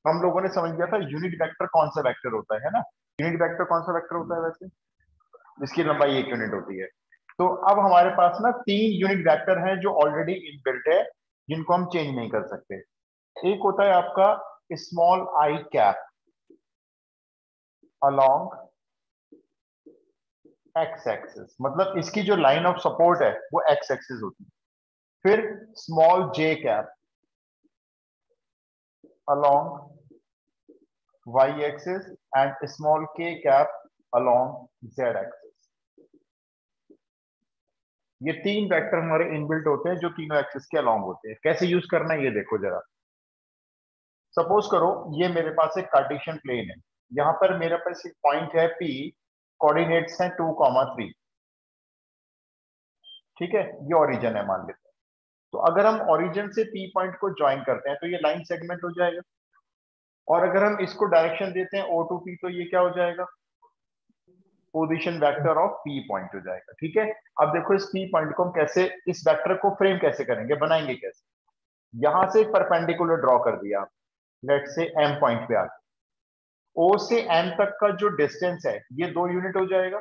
हम लोगों ने समझ लिया था यूनिट वेक्टर कौन सा वेक्टर होता है ना। यूनिट वेक्टर कौन सा वेक्टर होता है वैसे, जिसकी लंबाई 1 यूनिट होती है। तो अब हमारे पास ना 3 यूनिट वेक्टर हैं जो ऑलरेडी इनबिल्ट है, जिनको हम चेंज नहीं कर सकते। एक होता है आपका small I cap along x axis, मतलब इसकी जो लाइन ऑफ सपोर्ट है वो एक्स एक्सिस होती है। फिर small J cap along y axis and small k cap along z axis. ये 3 वेक्टर हमारे इनबिल्ट होते हैं जो तीनों एक्सिस के अलोंग होते हैं। कैसे यूज करना है ये देखो जरा। सपोज करो ये मेरे पास एक कार्टेशियन प्लेन है, यहां पर मेरे पास एक पॉइंट है P, कोऑर्डिनेट्स हैं 2, 3। ठीक है, ये ओरिजिन है मान लेते हैं। तो अगर हम ओरिजिन से P पॉइंट को ज्वाइन करते हैं तो ये लाइन सेगमेंट हो जाएगा, और अगर हम इसको डायरेक्शन देते हैं O to P तो ये क्या हो जाएगा, position vector of P point हो जाएगा। ठीक है, अब देखो इस P पॉइंट को हम कैसे, इस वेक्टर को फ्रेम कैसे करेंगे, बनाएंगे कैसे। यहां से एक परपेंडिकुलर ड्रॉ कर दिया, लेट से M पॉइंट पे आके O से M तक का जो डिस्टेंस है ये 2 यूनिट हो जाएगा,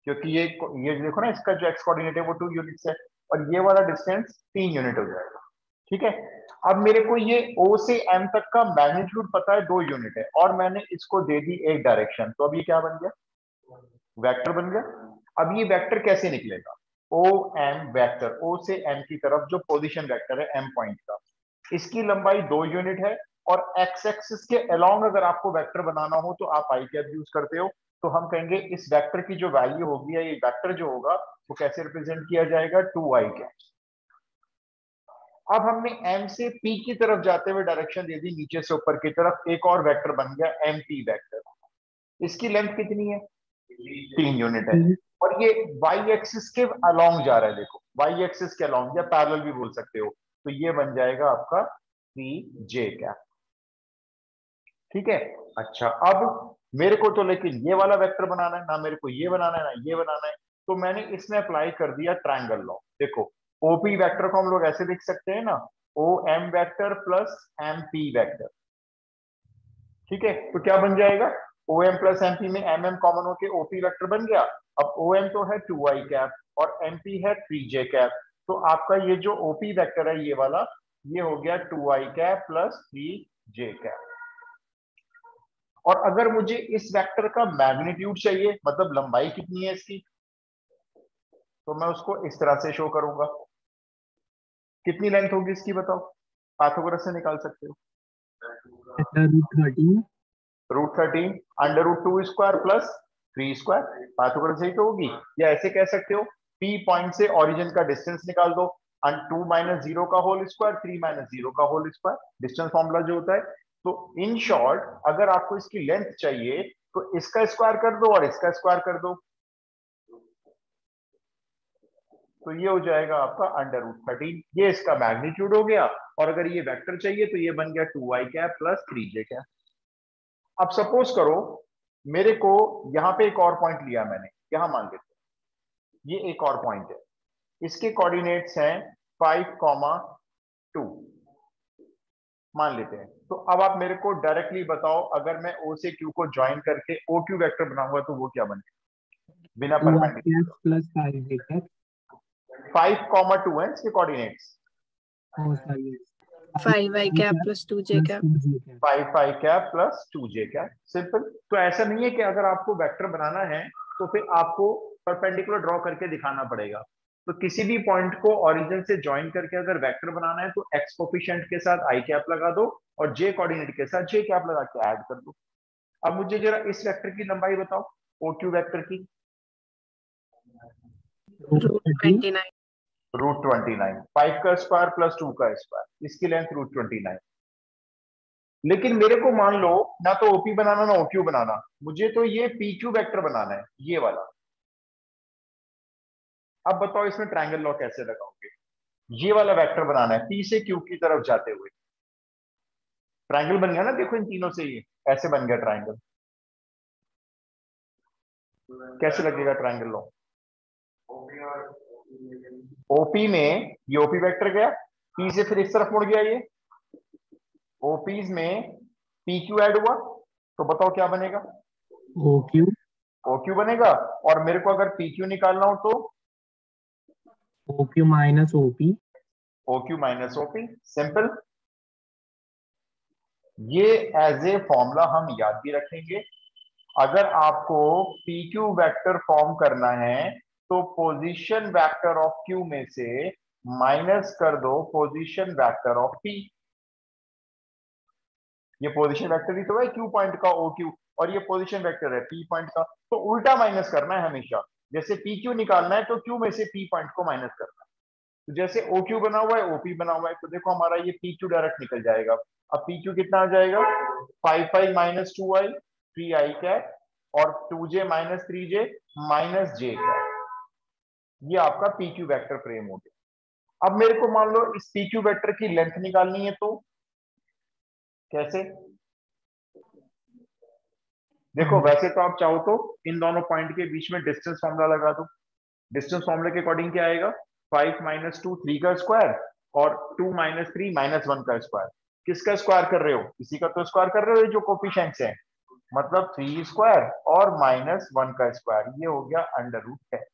क्योंकि ये देखो ना, इसका जो एक्स कोऑर्डिनेट है वो 2 यूनिट्स है, और ये वाला डिस्टेंस 3 यूनिट हो जाएगा। ठीक है, अब मेरे को ये O से M तक का मैग्नीट्यूड पता है 2 यूनिट है, और मैंने इसको दे दी एक डायरेक्शन, तो अब ये क्या बन गया, वेक्टर बन गया। अब ये वेक्टर कैसे निकलेगा, ओ एम वेक्टर, ओ से एम की तरफ जो पोजीशन वेक्टर है एम पॉइंट का, इसकी लंबाई 2 यूनिट है, और एक्स एक्सिस के अलोंग अगर आपको वेक्टर बनाना हो तो आप आई कैप यूज करते हो। तो हम कहेंगे इस वेक्टर की जो वैल्यू होगी, या ये वेक्टर जो होगा वो कैसे रिप्रेजेंट किया जाएगा, 2 आई कैप। अब हमने एम से पी की तरफ जाते हुए डायरेक्शन दे दी नीचे से ऊपर की तरफ, एक और वेक्टर बन गया एम पी वेक्टर। इसकी लेंथ कितनी है, 3 यूनिट है, और ये वाई एक्सिस के अलोंग जा रहा है। देखो वाई एक्सिस के अलोंग, या पैरेलल भी बोल सकते हो, तो ये बन जाएगा आपका 3 जे कैप। ठीक है, अच्छा अब मेरे को तो लेकिन ये वाला वेक्टर बनाना है ना, मेरे को ये बनाना है ना ये बनाना है, तो मैंने इसमें अप्लाई कर दिया ट्रायंगल लॉ। देखो ओपी वेक्टर को हम लोग ऐसे लिख सकते हैं ना, O M vector plus M P vector. ठीक है, तो क्या बन जाएगा, O M plus M P में एम एम कॉमन होके ओपी वेक्टर बन गया। अब ओ एम तो है 2 आई कैप और एम पी है 3 जे कैप, तो आपका ये जो ओपी वेक्टर है ये वाला, ये हो गया 2 i cap plus 3 J cap. और अगर मुझे इस वेक्टर का मैग्नीट्यूड चाहिए, मतलब लंबाई कितनी है इसकी, तो मैं उसको इस तरह से शो करूंगा। कितनी लेंथ होगी इसकी बताओ, पाइथागोरस से निकाल सकते हो। √13 √13 √2² प्लस 3², पाइथागोरस से ही तो होगी। या ऐसे कह सकते हो, P पॉइंट से ओरिजिन का डिस्टेंस निकाल दो, 2 - 0 का होल स्क्वायर, 3 - 0 का होल स्क्वायर, डिस्टेंस फॉर्मूला जो होता है। तो इन शॉर्ट अगर आपको इसकी लेंथ चाहिए तो इसका स्क्वायर कर दो और इसका स्क्वायर कर दो, तो ये हो जाएगा आपका √13, ये इसका मैग्नीट्यूड हो गया। और अगर ये वेक्टर चाहिए तो ये बन गया 2 i cap plus 3 J cap. अब सपोज करो मेरे को यहां पे एक और पॉइंट लिया मैंने, यहां मान लेते हैं ये एक और पॉइंट है, इसके कोऑर्डिनेट्स हैं 5, 2 मान लेते हैं। तो अब आप मेरे को डायरेक्टली बताओ, अगर मैं O से Q को ज्वाइन करके ओ क्यू वेक्टर बनाऊंगा तो वो क्या बनेगा, बिना 2i perpendicular. Cap plus 5j cap 5, 2 है इसके कोऑर्डिनेट्स, और sorry 5i cap plus 2j plus cap 2j cap 5 cap plus 2 जे कैप, सिंपल। तो ऐसा नहीं है कि अगर आपको वेक्टर बनाना है तो फिर आपको परपेंडिकुलर ड्रॉ करके दिखाना पड़ेगा। तो किसी भी पॉइंट को ओरिजिन से ज्वाइन करके अगर वेक्टर बनाना है तो एक्स कोफिशिएंट के साथ आई कैप लगा दो, और जे कोऑर्डिनेट के साथ जे कैप लगा के ऐड कर दो। अब मुझे जरा इस वेक्टर की लंबाई बताओ, ओ क्यू वेक्टर की, √29 √29, 5 का स्क्वायर प्लस 2 का स्क्वायर, इसकी लेंथ √29। लेकिन मेरे को मान लो ना तो ओपी बनाना ना ओक्यू बनाना, मुझे तो ये पी क्यू वेक्टर बनाना है, ये वाला। अब बताओ इसमें ट्रायंगल लॉ कैसे लगाओगे, ये वाला वेक्टर बनाना है पी से क्यू की तरफ जाते हुए। ट्रायंगल बन गया ना, देखो इन तीनों से ये ऐसे बन गया ट्रायंगल। कैसे लगेगा ट्रायंगल लॉ, ओपी में ये ओपी वेक्टर गया, पी से फिर इस तरफ मुड़ गया, ये ओपीज में पी क्यू ऐड हुआ, तो बताओ क्या बनेगा? O Q. ओ क्यू बनेगा। और मेरे को अगर पी क्यू निकालना हो तो O Q minus OP. O Q minus OP, simple. ये एज ए फॉर्मूला हम याद भी रखेंगे। अगर आपको पी क्यू वेक्टर फॉर्म करना है तो पोजीशन वेक्टर ऑफ क्यू में से माइनस कर दो पोजीशन वेक्टर ऑफ पी। ये पोजीशन वेक्टर ही तो है क्यू पॉइंट का ओ क्यू, और ये पोजीशन वेक्टर है पी पॉइंट का, तो उल्टा माइनस करना है हमेशा। जैसे पी क्यू निकालना है तो क्यू में से पी पॉइंट को माइनस करना है। तो जैसे ओ क्यू बना हुआ है ओपी बना हुआ है, तो देखो हमारा ये पी क्यू डायरेक्ट निकल जाएगा। अब पी क्यू कितना आ जाएगा? 5 माइनस 2i 3i कैप, और 2j minus 3j minus j cap. ये आपका पी क्यू वैक्टर फ्रेम हो गया। अब मेरे को मान लो इस पी क्यू वैक्टर की लेंथ निकालनी है, तो कैसे? देखो वैसे तो आप चाहो तो इन दोनों पॉइंट के बीच में डिस्टेंस फॉर्मूला लगा दो। डिस्टेंस फॉर्मूले के अकॉर्डिंग क्या आएगा? 5 माइनस 2 3 का स्क्वायर, और 2 माइनस 3 माइनस 1 का स्क्वायर। किसका स्क्वायर कर रहे हो? इसी का तो स्क्वायर कर रहे हो, ये जो कोफिशिएंट्स हैं, मतलब 3 स्क्वायर और माइनस 1 का स्क्वायर, ये हो गया अंडर रूट 10।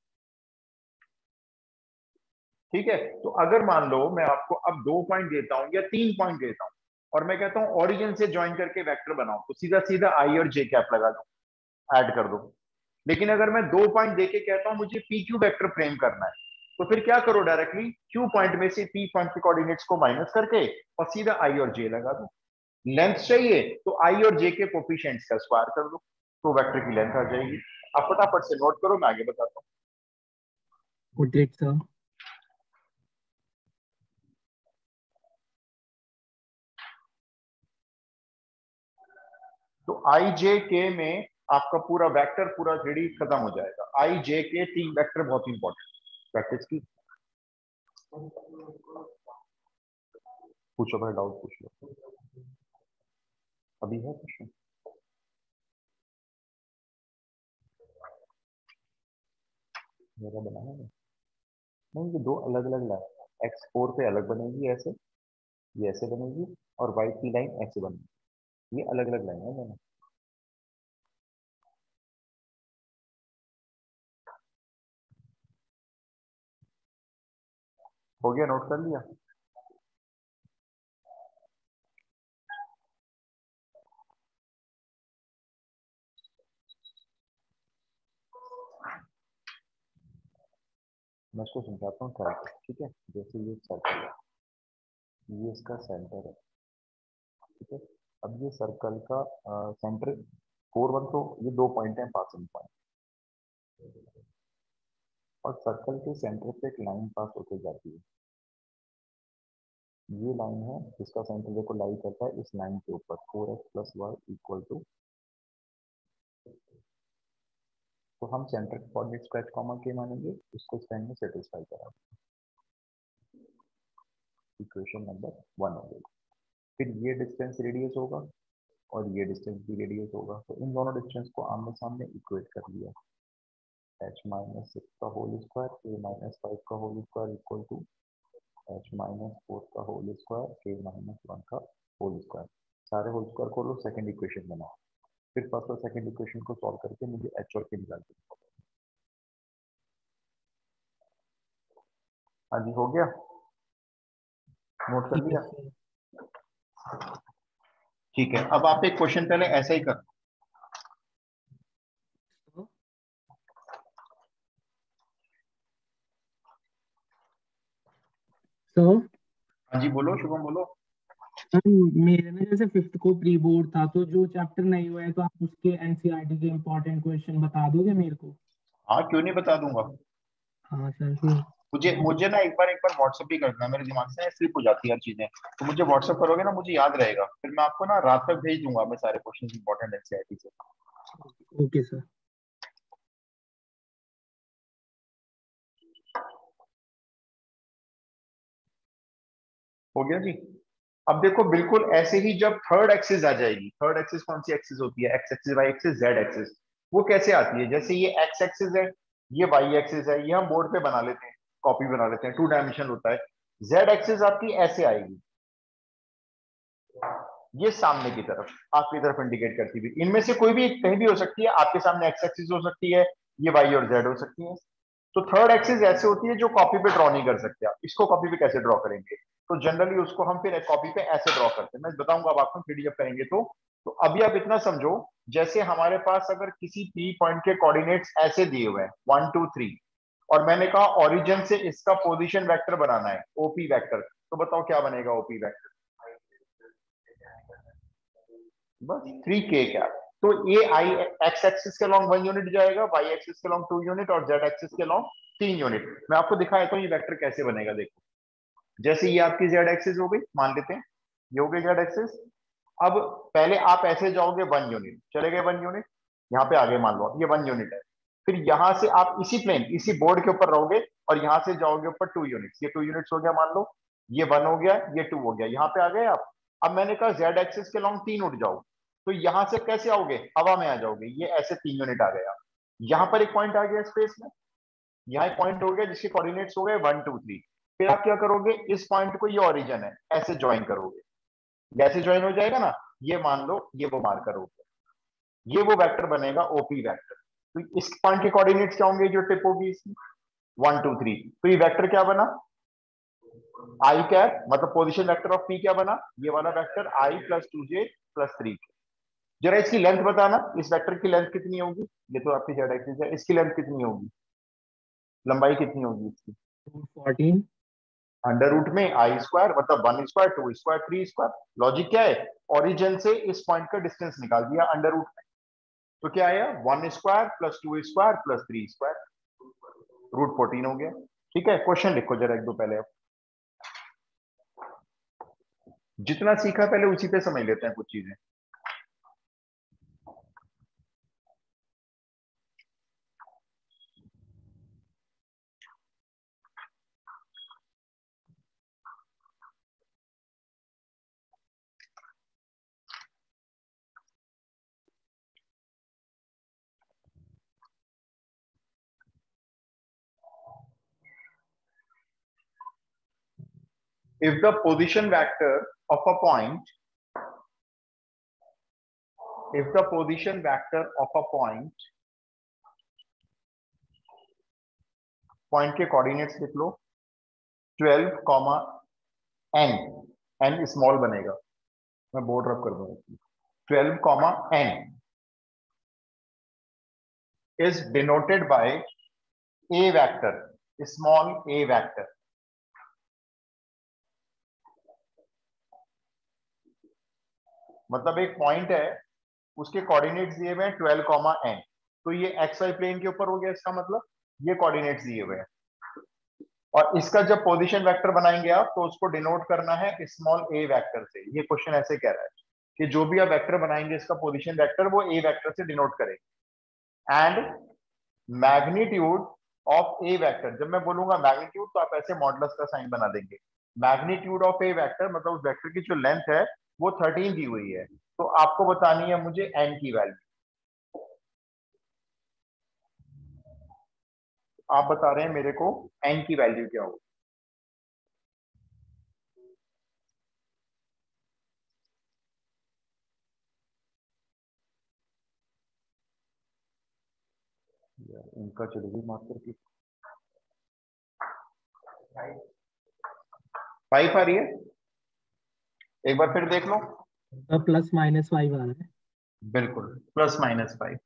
ठीक है, तो अगर मान लो मैं आपको अब 2 पॉइंट देता हूं या 3 पॉइंट देता हूं, और मैं कहता हूं ओरिजिन से ज्वाइन करके वेक्टर बनाओ, तो सीधा सीधा आई और जे कैप लगा दो, ऐड कर दो। लेकिन अगर मैं 2 पॉइंट देके कहता हूं मुझे पी क्यू वेक्टर फ्रेम करना है, तो फिर क्या करो? डायरेक्टली क्यू पॉइंट में से पी पॉइंट के कोऑर्डिनेट्स को माइनस करके और सीधा आई और जे लगा दो। लेंथ चाहिए तो आई और जे के कोफिशिएंट्स का स्क्वायर कर दो, तो वेक्टर की लेंथ आ जाएगी। आप फटाफट से नोट करो, मैं आगे बताता हूँ। Put it, sir. तो आई जे के में आपका पूरा वेक्टर पूरा थ्री खत्म हो जाएगा। आई जे के 3 वेक्टर बहुत इंपॉर्टेंट प्रैक्टिस की। पूछो भाई, डाउट पूछ लो, अभी है क्वेश्चन? मेरा बनाया है नहीं, ये दो अलग अलग लाइन है। x4 पे अलग बनेगी ऐसे, ये ऐसे बनेगी, और y की लाइन ऐसे बनेगी। ये अलग अलग लाइन है दोनों। हो गया, नोट कर लिया? मैं इसको समझाता हूँ सर्कल, ठीक है? जैसे ये सर्कल है, ये इसका सेंटर है, ठीक है? अब ये सर्कल का सेंटर 4 1, तो ये 2 पॉइंट है पासिंग पॉइंट, और सर्कल के सेंटर से एक लाइन पास होकर जाती है। ये लाइन है जिसका सेंटर देखो लाई करता है इस लाइन के ऊपर, 4x plus Y equal to, तो हम सेंटर कोऑर्डिनेट को h कॉमा के मानेंगे, इसको स्टैंड में सेटिस्फाई करा, इक्वेशन नंबर 1 हो गई। फिर ये डिस्टेंस रेडियस होगा और ये डिस्टेंस भी रेडियस होगा, तो इन दोनों डिस्टेंस को आमने सामने इक्वेट कर लिया। h माइनस 6 का होल स्क्वायर k माइनस 5 का whole square equal to h minus 4 का होल स्क्वायर k माइनस 1 का होल स्क्वायर। सारे होल स्क्वायर को लो, सेकंड इक्वेशन बनाओ। फिर फर्स्ट और सेकंड इक्वेशन को सॉल्व करके मुझे h और k निकाल के। हाँ जी, हो गया? नोट कर लिया? Yes, sir. ठीक है, अब आप एक क्वेश्चन पहले ऐसा ही कर। So, हाँ जी बोलो, शुभम बोलो। सर मेरे ना जैसे फिफ्थ को प्री बोर्ड था, तो जो चैप्टर नहीं हुआ है तो आप उसके एनसीईआरटी के इम्पोर्टेंट क्वेश्चन बता दोगे मेरे को? हाँ क्यों नहीं, बता दूंगा। हाँ सर, फिर मुझे मुझे ना एक बार व्हाट्सएप भी कर देना, मेरे दिमाग से स्लिप हो जाती है हर चीजें, तो मुझे व्हाट्सएप करोगे ना, मुझे याद रहेगा, फिर मैं आपको ना रात तक भेज दूंगा मैं सारे क्वेश्चन इंपॉर्टेंट एनसीईआरटी से। Okay sir. हो गया जी? अब देखो बिल्कुल ऐसे ही जब थर्ड एक्सिस आ जाएगी, थर्ड एक्सिस कौन सी एक्सिस होती है? X axis, y axis, z axis. वो कैसे आती है? जैसे ये एक्स एक्सिस है, ये वाई एक्सिस है, ये हम बोर्ड पे बना लेते हैं, कॉपी बना लेते हैं, 2 डायमेंशन होता है। जेड एक्सिस आपकी ऐसे आएगी, ये सामने की तरफ आपकी तरफ इंडिकेट करती हुई। इनमें से कोई भी कहीं भी हो सकती है, आपके सामने एक्स एक्सिस हो सकती है, ये वाई और जेड हो सकती है। तो थर्ड एक्सिस ऐसे होती है जो कॉपी पे ड्रॉ नहीं कर सकते आप। इसको कॉपी पे कैसे ड्रॉ करेंगे? तो जनरली उसको हम फिर कॉपी पे ऐसे ड्रॉ करते हैं, मैं बताऊंगा अब आपको 3D जब करेंगे तो अभी आप इतना समझो, जैसे हमारे पास अगर किसी पी पॉइंट के कोऑर्डिनेट्स ऐसे दिए हुए हैं 1 2 3, और मैंने कहा ओरिजिन से इसका पोजीशन वेक्टर बनाना है ओपी वेक्टर, तो बताओ क्या बनेगा ओपी वेक्टर? बस 3k क्या। तो ये आई एक्स एक्सिस के लॉन्ग 1 यूनिट जाएगा, वाई एक्सिस के लॉन्ग 2 यूनिट और जेड एक्सिस के लॉन्ग 3 यूनिट। मैं आपको दिखाया तो ये वेक्टर कैसे बनेगा। देखो, जैसे ये आपकी जेड एक्सिस हो गई, मान लेते हैं ये हो गई जेड एक्सिस। अब पहले आप ऐसे जाओगे 1 यूनिट, चले गए 1 यूनिट, यहाँ पे आगे मान लो ये 1 यूनिट है। फिर यहां से आप इसी प्लेन इसी बोर्ड के ऊपर रहोगे और यहां से जाओगे ऊपर 2 यूनिट्स, ये 2 यूनिट्स हो गया मान लो, ये 1 हो गया, ये 2 हो गया, यहाँ पे आ गए आप। अब मैंने कहा जेड एक्सिस के लॉन्ग 3 उठ जाओ, तो यहां से कैसे आओगे? हवा में आ जाओगे, ये ऐसे 3 यूनिट आ गया। यहां पर एक पॉइंट आ गया स्पेस में, यहाँ एक पॉइंट हो गया जिसके कोऑर्डिनेट्स हो गए 1 2 3। फिर आप क्या करोगे? इस पॉइंट को, ये ओरिजिन है, ऐसे ज्वाइन करोगे, जैसे ज्वाइन हो जाएगा ना, ये मान लो ये वो मार्कर हो गया, ये वो वेक्टर बनेगा ओपी वेक्टर। तो इस पॉइंट के कोऑर्डिनेट्स क्या होंगे जो टिप होगी इसकी? 1 2 3। तो ये वेक्टर क्या बना? आई कैप, मतलब पोजीशन वेक्टर ऑफ पी क्या बना? ये वाला वेक्टर आई प्लस 2j प्लस 3। जरा इसकी लेंथ बताना, इस वेक्टर की लेंथ कितनी होगी? ये तो आपकी जेड एक्सिस है, इसकी लेंथ कितनी होगी, लंबाई कितनी होगी इसकी? 14। अंडर रूट में आई स्क्वायर, मतलब 1 स्क्वायर 2 स्क्वायर 3 स्क्वायर। लॉजिक क्या है? ओरिजिन से इस पॉइंट का डिस्टेंस निकाल दिया अंडर रूट में, तो क्या आया? 1 square plus 2 square plus 3 square, root 14 हो गया। ठीक है, क्वेश्चन लिखो जरा एक दो पहले। अब जितना सीखा पहले उसी पे समझ लेते हैं कुछ चीजें। If the position vector of a point, if the position vector of a point, point के कोऑर्डिनेट्स लिख लो 12, n, n स्मॉल बनेगा, मैं बोर्ड रब कर दूंगा, 12, n is denoted by a vector, small a vector। मतलब एक पॉइंट है, उसके कोऑर्डिनेट्स दिए हुए हैं 12, n, तो ये एक्स वाई प्लेन के ऊपर हो गया, इसका मतलब ये कोऑर्डिनेट्स दिए हुए हैं। और इसका जब पोजीशन वेक्टर बनाएंगे आप, तो उसको डिनोट करना है स्मॉल ए वेक्टर से। ये क्वेश्चन ऐसे कह रहा है कि जो भी आप वेक्टर बनाएंगे इसका पोजीशन वेक्टर, वो ए वेक्टर से डिनोट करेंगे। And magnitude of A vector, जब मैं बोलूंगा मैग्नीट्यूड तो आप ऐसे मॉडुलस का साइन बना देंगे। मैग्नीट्यूड ऑफ ए वेक्टर मतलब उस वेक्टर की जो लेंथ है वो 13 दी हुई है, तो आपको बतानी है मुझे एन की वैल्यू। आप बता रहे हैं मेरे को एन की वैल्यू क्या हो। इनका चलेगी मास्टर की 5 आ रही है, एक बार फिर देख लो। +-5 आ रहा है। बिल्कुल +-5।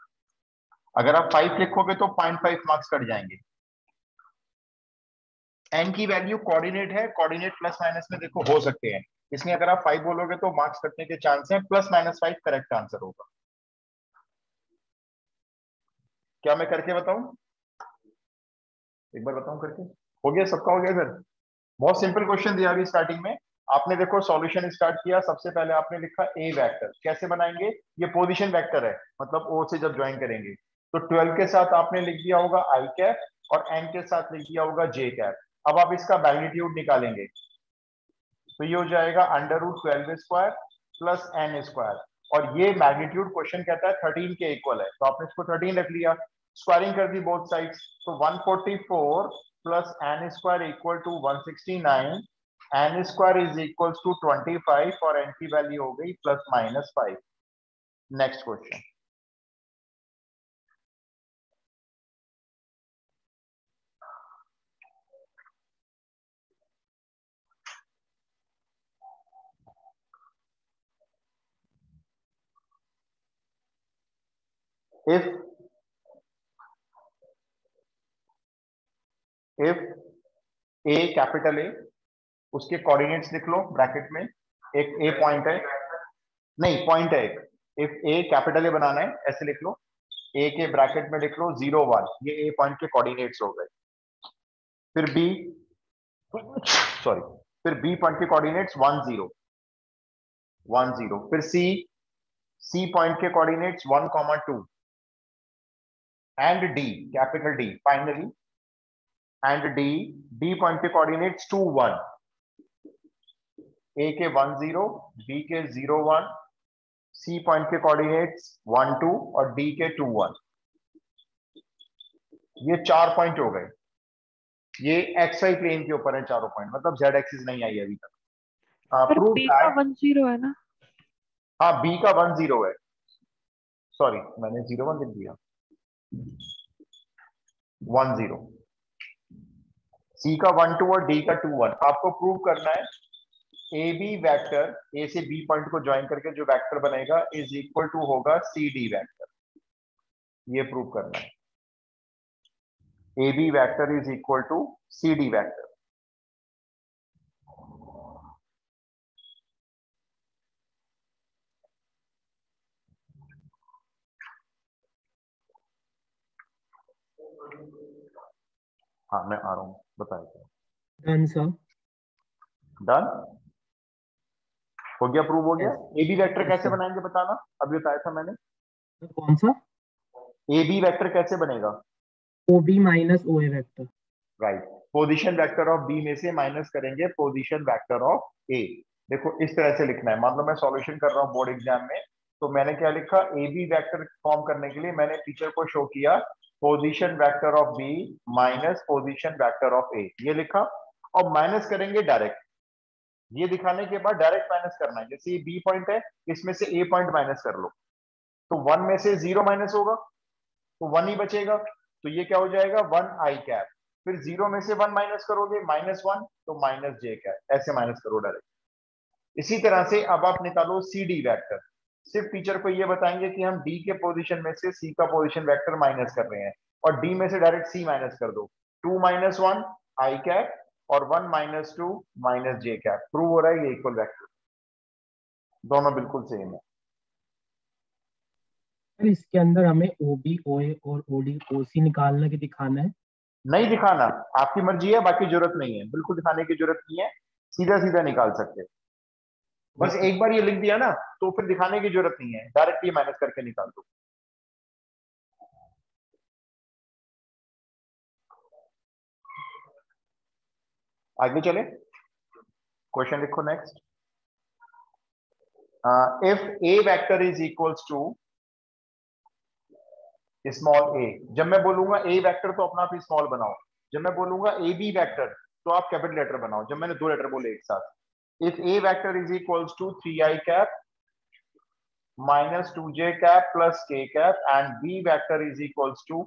अगर आप 5 लिखोगे तो 0.5 मार्क्स कट जाएंगे। एन की वैल्यू कोऑर्डिनेट है, कोऑर्डिनेट प्लस माइनस में देखो हो सकते हैं, इसलिए अगर आप 5 बोलोगे तो मार्क्स कटने के चांस हैं। +-5 करेक्ट आंसर होगा। क्या मैं करके बताऊं? एक बार बताऊं करके? हो गया सबका? हो गया सर? बहुत सिंपल क्वेश्चन दिया अभी स्टार्टिंग में। आपने देखो सॉल्यूशन स्टार्ट किया, सबसे पहले आपने लिखा ए वेक्टर। कैसे बनाएंगे? ये पोजीशन वेक्टर है, मतलब ओ से जब ज्वाइन करेंगे तो 12 के साथ आपने लिख दिया होगा आई कैप और एन के साथ लिख दिया होगा जे कैप। अब आप इसका मैग्नीट्यूड निकालेंगे तो ये हो जाएगा √12 स्क्वायर प्लस एन स्क्वायर, और ये मैग्नीट्यूड क्वेश्चन कहता है 13 के इक्वल है, तो आपने इसको 13 रख लिया, स्क्वायरिंग कर दी बोथ साइड्स, तो 144 plus n square equal to 169 n square is equal to 25 और एन की वैल्यू हो गई +-5। Next question. If a capital A, उसके कोऑर्डिनेट्स लिख लो ब्रैकेट में। एक ए पॉइंट है, नहीं पॉइंट है एक। इफ ए कैपिटल ए बनाना है ऐसे लिख लो, ए के ब्रैकेट में लिख लो 0 1, ये ए पॉइंट के कोऑर्डिनेट्स हो गए। फिर बी, सॉरी, फिर बी पॉइंट के कोऑर्डिनेट्स 1 0 1 0। फिर सी पॉइंट के coordinates 1 2 and D capital D finally, and D point के कोऑर्डिनेट्स 2 1, ए के 1 0, बी के 0 1, सी पॉइंट के कोऑर्डिनेट्स 1 2 और डी के 2 1। ये 4 पॉइंट हो गए। ये एक्स वाई प्लेन के ऊपर है चारों पॉइंट, मतलब जेड एक्सिस नहीं आई अभी तक। प्रूव बी का 1 0 है ना? हाँ बी का 1 0 है, सॉरी मैंने 0 1 लिख दिया, 1 0। सी का 1 2 और डी का 2 1। आपको प्रूव करना है ए बी वेक्टर, ए से बी पॉइंट को ज्वाइन करके जो वेक्टर बनेगा इज इक्वल टू होगा सी डी वेक्टर। ये प्रूव करना है, A B vector is equal to C D vector. हाँ मैं आ रहा हूँ, बताया। Done sir. डन हो गया, प्रूव हो गया। ए बी वेक्टर कैसे Yes, बनाएंगे बताना, अभी बताया था मैंने। कौन सा? ए बी वेक्टर कैसे बनेगा? O B minus O A vector. Right, position vector of B में से माइनस करेंगे पोजीशन वेक्टर ऑफ ए। देखो इस तरह से लिखना है। मान लो मैं सॉल्यूशन कर रहा हूँ बोर्ड एग्जाम में, तो मैंने क्या लिखा, ए बी वेक्टर फॉर्म करने के लिए मैंने टीचर को शो किया position vector of b minus position vector of a, ये लिखा। और माइनस करेंगे डायरेक्ट, ये दिखाने के बाद डायरेक्ट माइनस करना है। जैसे ये बी पॉइंट है, इसमें से ए पॉइंट माइनस कर लो, तो 1 में से 0 माइनस होगा तो 1 ही बचेगा, तो ये क्या हो जाएगा 1 आई कैप। फिर 0 में से 1 माइनस करोगे -1 तो माइनस जे कैप, ऐसे माइनस करो डायरेक्ट। इसी तरह से अब आप निकालो सी डी वैक्टर। सिर्फ टीचर को ये बताएंगे कि हम डी के पोजीशन में से सी का पोजीशन वेक्टर माइनस कर रहे हैं, और डी में से डायरेक्ट सी माइनस कर दो। 2 - 1 आई कैप और 1 - 2 माइनस जे कैप। प्रूव हो रहा है ये इक्वल वेक्टर, दोनों बिल्कुल सेम है। इसके अंदर हमें ओ बी ओ ए और ओ डी ओ सी निकालना के दिखाना है। नहीं दिखाना, आपकी मर्जी है, बाकी जरूरत नहीं है, बिल्कुल दिखाने की जरूरत नहीं है, सीधा सीधा निकाल सकते हैं। बस एक बार ये लिख दिया ना तो फिर दिखाने की जरूरत नहीं है, डायरेक्ट ये माइनस करके निकाल दो। आगे चले, क्वेश्चन लिखो next. If a vector is equals to small a, जब मैं बोलूंगा ए वेक्टर तो अपना आप स्मॉल बनाओ, जब मैं बोलूंगा ए बी वेक्टर तो आप कैपिटल लेटर बनाओ, जब मैंने 2 लेटर बोले एक साथ। If a vector is equals to 3i cap -2j cap plus k cap and b vector is equals to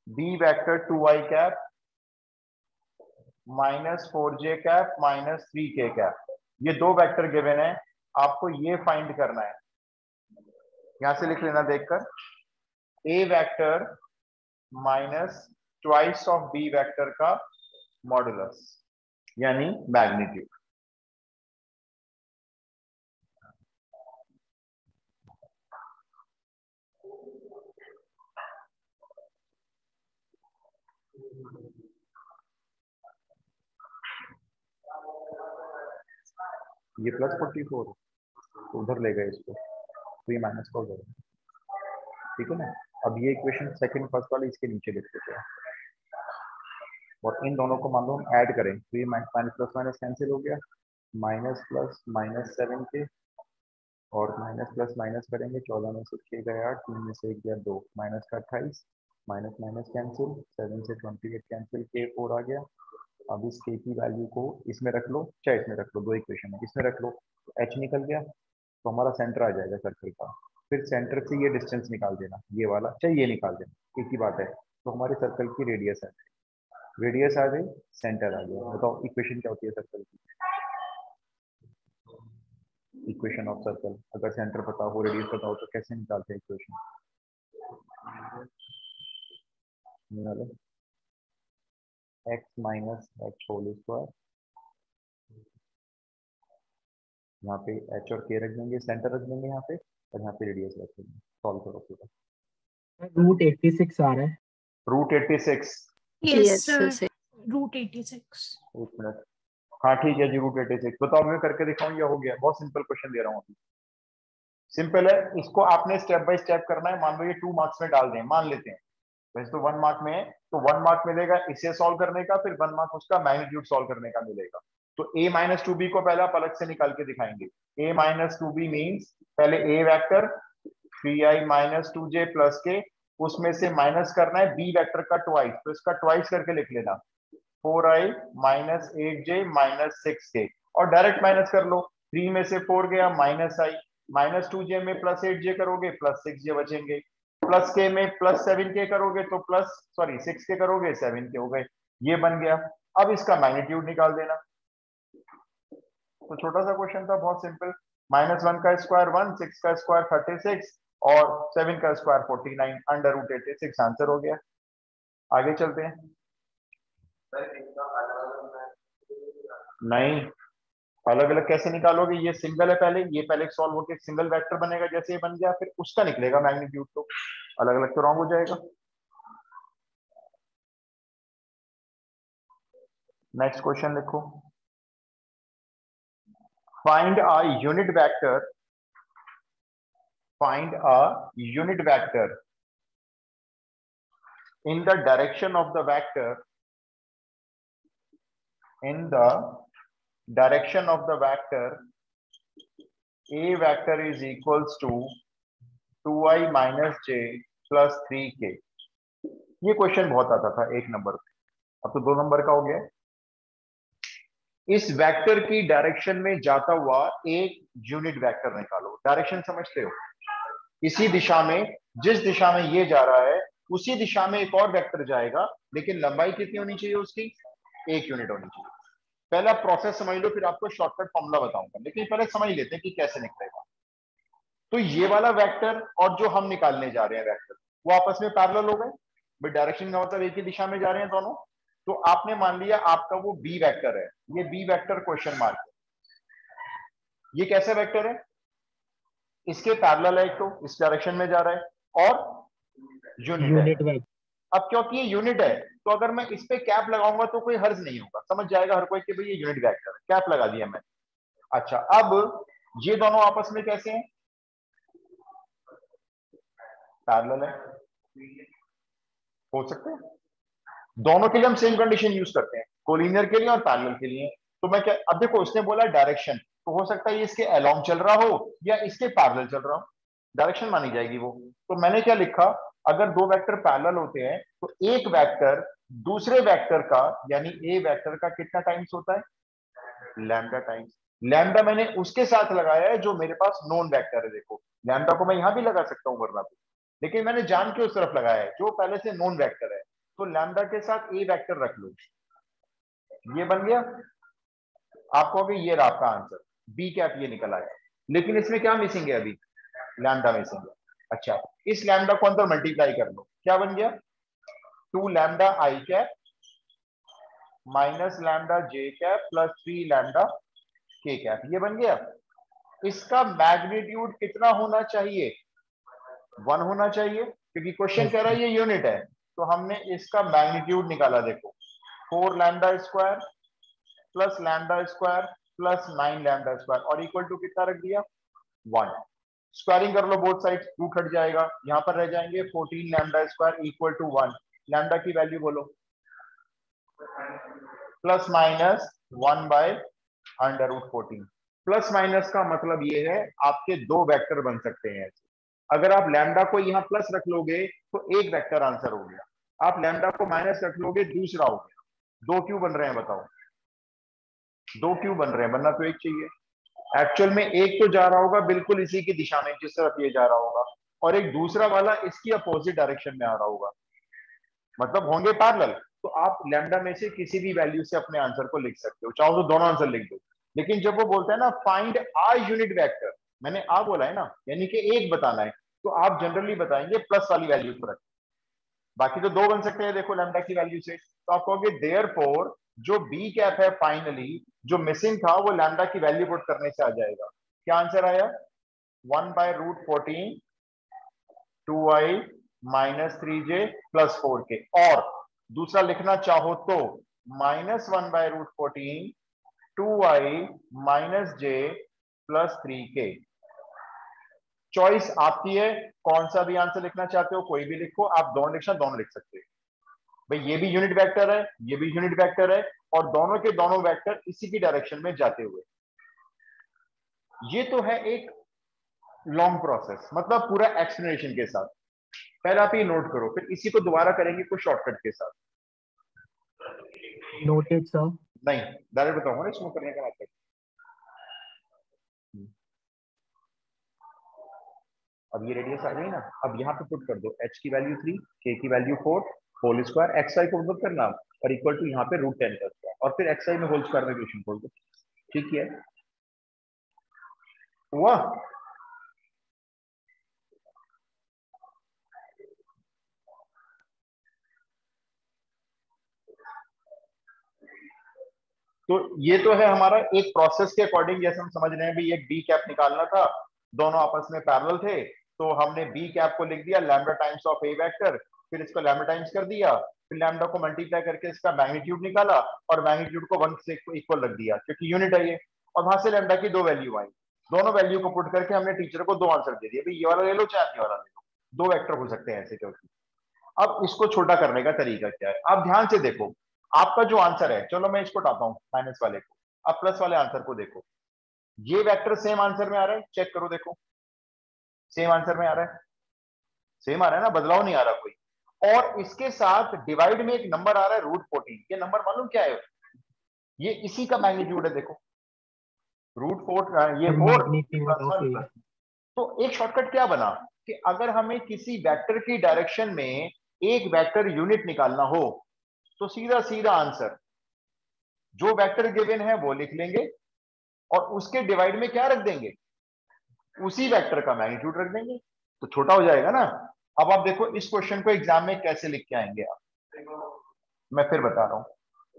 b vector 2i cap -4j cap -3k cap. ये 2 vector given है, आपको ये फाइंड करना है। यहां से लिख लेना देखकर, a vector minus twice of B vector का मॉडुलस यानी मैग्नीट्यूड। ये +44 तो उधर ले गए इसको, तो ये -4 हो गया, ठीक है ना। अब ये इक्वेशन सेकंड फर्स्ट वाले इसके नीचे लिख देते हैं, और इन दोनों को मान लो हम ऐड करें तो ये माइनस प्लस माइनस कैंसिल हो गया, माइनस प्लस -7 के, और माइनस प्लस माइनस करेंगे, 14 में से 6 गया 8, 3 में से 1 गया 2, माइनस का 28, माइनस माइनस कैंसिल, 7 से 28 कैंसिल, k 4 आ गया। अब इस k की वैल्यू को इसमें रख लो, चाहे इसमें रख लो, दो इक्वेशन है, इसमें रख लो, तो h निकल गया, तो हमारा सेंटर आ जाएगा सर्कल का। फिर सेंटर से ये डिस्टेंस निकाल देना, ये वाला, चाहे ये निकाल देना, एक ही बात है। तो हमारे सर्कल की रेडियस है, रेडियस आ गई, सेंटर आ गया। बताओ इक्वेशन क्या होती है सर्कल की? इक्वेशन ऑफ सर्कल, अगर सेंटर पता हो, रेडियस पता हो, तो कैसे निकालते हैं इक्वेशन? निकालो, x minus h whole square, यहाँ पे h और k रख देंगे, सेंटर रख देंगे यहाँ पे, और यहाँ पे रेडियस रख देंगे। सॉल्व करो पूरा। रूट 86 आ रहा है। Root 86, Yes, sir. रूट 86। एक मिनट, हाँ ठीक है जी, रूट 86। बताओ मैं करके दिखाऊं या हो गया? बहुत सिंपल क्वेश्चन दे रहा हूँ अभी, सिंपल है। इसको आपने स्टेप बाय स्टेप करना है। मान लो ये 2 मार्क्स में डाल दें, मान लेते हैं, वैसे तो 1 मार्क में है, तो 1 मार्क मिलेगा इसे सॉल्व करने का, फिर 1 मार्क उसका मैग्नीट्यूड सॉल्व करने का मिलेगा। तो a माइनस 2b को पहले आप अलग से निकाल के दिखाएंगे। a माइनस 2b मीन्स पहले a vector 3i minus 2j plus के, उसमें से माइनस करना है b वेक्टर का ट्वाइस, तो इसका ट्वाइस करके लिख लेना, 4i minus 8j minus 6k, और डायरेक्ट माइनस कर लो। 3 में से 4 गया, माइनस i, माइनस 2j में प्लस 8j करोगे, प्लस 6j बचेंगे, प्लस के में प्लस 7k करोगे तो प्लस, सॉरी 6k करोगे, 7k हो गए, ये बन गया। अब इसका मैग्नीट्यूड निकाल देना। तो छोटा सा क्वेश्चन था, बहुत सिंपल। -1 का स्क्वायर 1, 6 का स्क्वायर 36 और 7 का स्क्वायर 49, अंडर रूट 86 आंसर हो गया। आगे चलते हैं। नहीं, अलग अलग कैसे निकालोगे? ये सिंगल है, पहले ये पहले सॉल्व होकर सिंगल वेक्टर बनेगा, जैसे ये बन गया फिर उसका निकलेगा मैग्नीट्यूड, तो अलग अलग तो रॉन्ग हो जाएगा। नेक्स्ट क्वेश्चन देखो, find a unit vector, find a unit vector in the direction of the vector, in the direction of the vector a vector is equals to 2i minus j plus 3k। ये question बहुत आता था 1 number पे, अब तो 2 number का हो गया। इस वेक्टर की डायरेक्शन में जाता हुआ एक यूनिट वेक्टर निकालो। डायरेक्शन समझते हो? इसी दिशा में, जिस दिशा में ये जा रहा है उसी दिशा में एक और वेक्टर जाएगा, लेकिन लंबाई कितनी होनी चाहिए उसकी? 1 यूनिट होनी चाहिए। पहला प्रोसेस समझ लो, फिर आपको शॉर्टकट फॉर्मूला बताऊंगा, लेकिन पहले समझ लेते हैं कि कैसे निकलेगा। तो ये वाला वेक्टर और जो हम निकालने जा रहे हैं वेक्टर, वो आपस में पैरेलल हो गए भाई, डायरेक्शन का मतलब एक ही दिशा में जा रहे हैं दोनों। तो आपने मान लिया आपका वो बी वेक्टर है, ये बी वेक्टर क्वेश्चन मार्क है। ये कैसा वेक्टर है? इसके पैरेलल है, एक तो इस डायरेक्शन में जा रहा है और यूनिट है। वेक्टर। अब क्योंकि ये यूनिट है, तो अगर मैं इस पे कैप लगाऊंगा तो कोई हर्ज नहीं होगा, समझ जाएगा हर कोई कि भाई ये यूनिट वेक्टर है, कैप लगा दिया मैंने। अच्छा, अब ये दोनों आपस में कैसे हैं? पैरेलल है, हो सकते हैं। दोनों के लिए हम सेम कंडीशन यूज करते हैं, कोलिनियर के लिए और पैरेलल के लिए। तो मैं क्या, अब देखो उसने बोला डायरेक्शन, तो हो सकता है ये इसके अलोंग चल रहा हो या इसके पैरेलल चल रहा हो, डायरेक्शन मानी जाएगी वो। तो मैंने क्या लिखा, अगर दो वेक्टर पैरेलल होते हैं तो एक वेक्टर दूसरे वेक्टर का, यानी ए वेक्टर का कितना टाइम्स होता है? Lambda times. लैम्डा मैंने उसके साथ लगाया है जो मेरे पास नॉन वेक्टर है। देखो लैम्डा को मैं यहां भी लगा सकता हूं वरना भी, लेकिन मैंने जान के उस तरफ लगाया है जो पहले से नॉन वेक्टर है। तो लैम्डा के साथ ए वेक्टर रख लो, ये बन गया। आप कहोगे ये रहा आपका आंसर, बी कैप ये निकल आया। लेकिन इसमें क्या मिसिंग है? अभी लैम्डा मिसिंग है। अच्छा, इस लैम्डा को अंदर मल्टीप्लाई कर लो, क्या बन गया? 2 लैम्डा आई कैप माइनस लैम्डा जे कैप प्लस 3 लैम्डा के कैप, ये बन गया। इसका मैग्नीट्यूड कितना होना चाहिए? 1 होना चाहिए, क्योंकि क्वेश्चन कह रहा है ये यूनिट है। तो हमने इसका मैग्नीट्यूड निकाला, देखो 4 lambda square plus lambda square plus 9 lambda square, और इक्वल टू कितना रख दिया? 1। स्क्वायरिंग कर लो बोथ साइड, रूट हट जाएगा, यहां पर रह जाएंगे 14 lambda square equal to 1। Lambda की वैल्यू बोलो, plus minus 1 by under root 14। Plus minus का मतलब ये है आपके दो वेक्टर बन सकते हैं ऐसे। अगर आप लैम्डा को यहाँ प्लस रख लोगे तो एक वेक्टर आंसर हो गया, आप लैम्डा को माइनस रख लोगे दूसरा हो गया। दो क्यों बन रहे हैं बताओ, दो क्यों बन रहे हैं, बनना तो एक चाहिए। एक्चुअल में एक तो जा रहा होगा बिल्कुल इसी की दिशा में जिस तरफ ये जा रहा होगा, और एक दूसरा वाला इसकी अपोजिट डायरेक्शन में आ रहा होगा, मतलब होंगे पैरेलल। तो आप लैम्डा में से किसी भी वैल्यू से अपने आंसर को लिख सकते हो, चाहो तो दोनों आंसर लिख दो। लेकिन जब वो बोलता है ना फाइंड आ यूनिट वेक्टर, मैंने आ बोला है ना, यानी कि एक बताना है, तो आप जनरली बताएंगे प्लस वाली वैल्यू को रख, बाकी तो दो बन सकते हैं देखो लैम्डा की वैल्यू से। तो आप कहोगे देयरफॉर जो बी कैप है फाइनली जो मिसिंग था वो लैम्डा की वैल्यू पुट करने से आ जाएगा। क्या आंसर आया, 1/√14 2i -3j + 4k, और दूसरा लिखना चाहो तो -1/√14 2i -j + 3k। चॉइस आपकी है, कौन सा भी आंसर लिखना चाहते हो कोई भी लिखो, आप दोनों लिखना दोनों लिख सकते हो भाई, ये भी यूनिट वेक्टर है ये भी यूनिट वेक्टर है, और दोनों के दोनों वेक्टर इसी की डायरेक्शन में जाते हुए। ये तो है एक लॉन्ग प्रोसेस, मतलब पूरा एक्सप्लेनेशन के साथ। पहले आप ये नोट करो, फिर इसी को दोबारा करेंगे कुछ शॉर्टकट के साथ। Noted sir. नहीं, डायरेक्ट बताऊंगा ना इसको करने का मतलब। अब ये रेडियस आ गई ना, अब यहाँ पे पुट कर दो h की वैल्यू 3, k की वैल्यू 4, होल स्क्वायर, xi को पुट करना और इक्वल टू यहाँ पे √10 कर दो, और फिर xi में होल स्क्वायर में इक्वेशन खोल दो। ठीक है, हुआ। तो ये तो है हमारा एक प्रोसेस के अकॉर्डिंग, जैसे हम समझ रहे हैं भी एक बी कैप निकालना था, दोनों आपस में पैरेलल थे, तो हमने बी कैप को लिख दिया lambda times of A vector, फिर इसको लैम्डा टाइम्स कर दिया, फिर लैम्डा को मल्टीप्लाई करके इसका मैग्नीट्यूड निकाला, और मैग्नीट्यूड को 1 से इक्वल रख दिया क्योंकि यूनिट है ये, और वहां से लैम्डा की दो वैल्यू आई, दोनों वैल्यू को पुट करके हमने टीचर को दो आंसर दे दिया, भाई ये वाला ले लो चाहे ये वाला ले लो, दो वेक्टर हो सकते हैं ऐसे क्योंकि। अब इसको छोटा करने का तरीका क्या है, आप ध्यान से देखो, आपका जो आंसर है, चलो मैं इसको हटाता हूं माइनस वाले को, अब प्लस वाले आंसर को देखो, ये वेक्टर सेम आंसर में आ रहा है, चेक करो देखो, सेम आंसर में आ रहा है, सेम आ रहा है ना, बदलाव नहीं आ रहा कोई। और इसके साथ डिवाइड में एक नंबर आ रहा है √14, ये नंबर मालूम क्या है, ये इसी का मैग्नीट्यूड है देखो, √4 ये 4 मैग्नीट्यूड ऑफ ए। +1। तो एक शॉर्टकट क्या बना कि अगर हमें किसी वेक्टर की डायरेक्शन में एक वेक्टर यूनिट निकालना हो तो सीधा सीधा आंसर जो वेक्टर गिवन है वो लिख लेंगे, और उसके डिवाइड में क्या रख देंगे, उसी वेक्टर का मैग्नीट्यूड रख देंगे, तो छोटा हो जाएगा ना। अब आप देखो इस क्वेश्चन को एग्जाम में कैसे लिख के आएंगे आप, मैं फिर बता रहा हूं।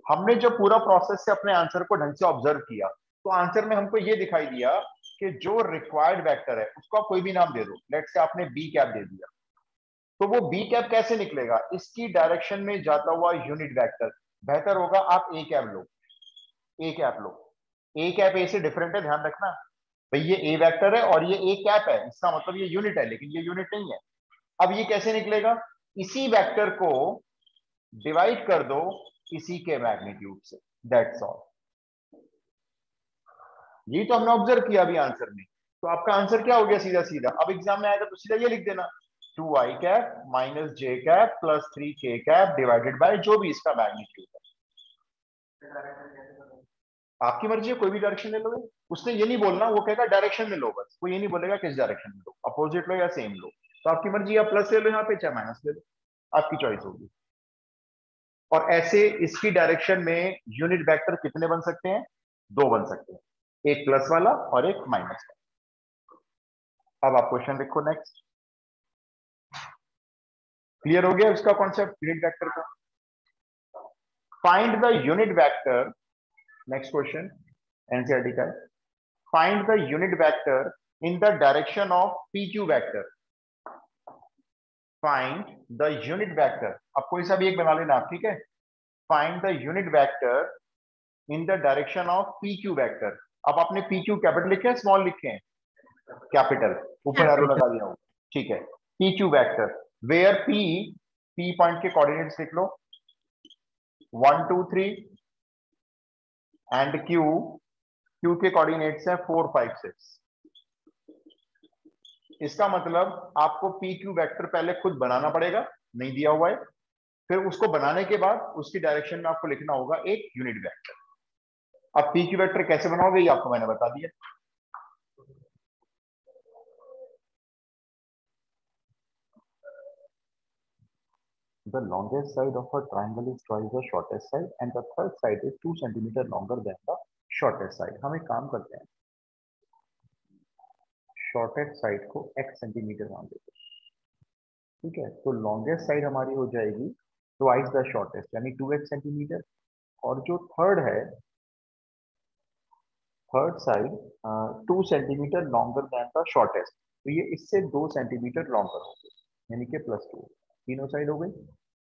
हमने जो पूरा प्रोसेस से अपने आंसर को ढंग से ऑब्जर्व किया, तो आंसर में हमको ये दिखाई दिया कि जो रिक्वायर्ड वेक्टर है उसको आप कोई भी नाम दे दो, लेट्स से आपने बी कैप दे दिया, तो वो बी कैप कैसे निकलेगा, इसकी डायरेक्शन में जाता हुआ यूनिट वेक्टर। बेहतर होगा आप ए कैप लो, ए कैप लो, ए कैप ए से डिफरेंट है ध्यान रखना भाई, ये ए वेक्टर है और ये ए कैप है, इसका मतलब ये यूनिट है, लेकिन ये यूनिट नहीं है। अब ये कैसे निकलेगा, इसी वेक्टर को डिवाइड कर दो इसी के मैग्नीट्यूड से, दैट्स ऑल। यही तो हमने ऑब्जर्व किया अभी आंसर में, तो आपका आंसर क्या हो गया सीधा सीधा, अब एग्जाम में आएगा तो सीधा ये लिख देना 2i cap -j cap + 3k cap divided by जो भी इसका मैग्नीट्यूड है। आपकी मर्जी है, कोई भी डायरेक्शन ले लो, उसने ये नहीं बोलना, वो कहेगा डायरेक्शन में लो, बस वो ये नहीं बोलेगा किस डायरेक्शन में लो, अपोजिट लो या सेम लो, तो आपकी मर्जी, या प्लस ले लो यहाँ पे चाहे माइनस ले लो, आपकी चॉइस होगी। और ऐसे इसकी डायरेक्शन में यूनिट वेक्टर कितने बन सकते हैं, दो बन सकते हैं, एक प्लस वाला और एक माइनस वाला। अब आप क्वेश्चन लिखो नेक्स्ट। क्लियर हो गया उसका कॉन्सेप्ट यूनिट वेक्टर का। Find the unit vector, next question NCERT का है, find the unit vector in the direction of PQ vector. Find the unit vector, अब कोई सा भी एक बना लेना आप, ठीक है। Find the unit vector in the direction of PQ vector. अब आपने PQ कैपिटल लिखे हैं स्मॉल लिखे हैं, कैपिटल, ऊपर एरो लगा दिया हो, ठीक है। PQ vector where P point के कोऑर्डिनेट्स लिख लो 1 2 3 एंड Q के कोऑर्डिनेट्स हैं 4 5 6। इसका मतलब आपको PQ वेक्टर पहले खुद बनाना पड़ेगा, नहीं दिया हुआ है, फिर उसको बनाने के बाद उसकी डायरेक्शन में आपको लिखना होगा एक यूनिट वेक्टर। अब पी क्यू वेक्टर कैसे बनाओगे ये आपको मैंने बता दिया। The longest side of a triangle is twice the shortest side and the third side is 2 centimeter longer than the shortest side। हम एक काम करते हैं, शॉर्टेस्ट साइड को x सेंटीमीटर मान देते हैं, ठीक है। तो लॉन्गेस्ट साइड हमारी हो जाएगी ट्वाइस द शॉर्टेस्ट यानी 2x सेंटीमीटर, और जो थर्ड है, third side 2 centimetre longer than the shortest, तो ये इससे 2 सेंटीमीटर लॉन्गर हो गई, यानी कि +2। तीनों साइड हो गई।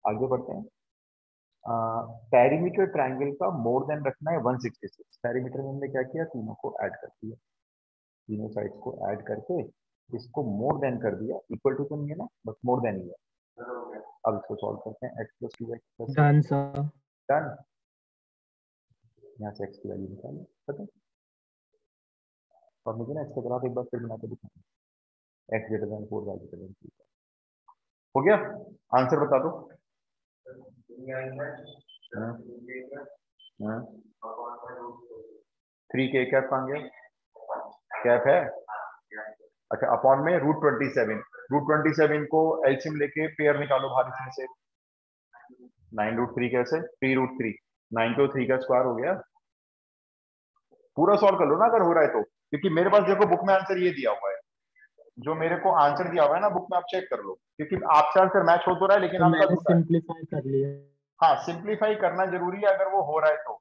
आगे बढ़ते हैं। पेरीमीटर ट्राइंगल का मोर देन रखना है 166। पेरीमीटर में हमने क्या किया, तीनों को ऐड कर दिया, तीनों साइड्स को ऐड करके इसको मोर देन कर दिया। इक्वल टू तो नहीं है ना, बस मोर देन ही है। अब इसको सॉल्व करते हैं, x + 2x done sir. Done. यहाँ से x की वैल्यू निकालें, पता है। और मुझे ना इसके ग्राफ एक बार फिर बना के दिखाना, x > 4 y > 3। हो गया, आंसर बता दो। हाँ, हाँ। 3k कैप कहाँ गया, कैप है। अच्छा, अपॉन में √27, √27 को एलसीएम लेके पेयर निकालो बाहर इसमें से। 9√3 कैसे, 3√3, 9 को 3 का स्क्वायर हो गया। पूरा सॉल्व कर लो ना अगर हो रहा है तो, क्योंकि मेरे पास देखो बुक में आंसर ये दिया हुआ है, जो मेरे को आंसर दिया हुआ है ना बुक में, आप चेक कर लो, क्योंकि आपसे आंसर मैच हो तो रहा है लेकिन तो आपका मैंने दूसरा है। सिंपलीफाई कर लिया। हाँ, सिंप्लीफाई करना जरूरी है अगर वो हो रहा है तो।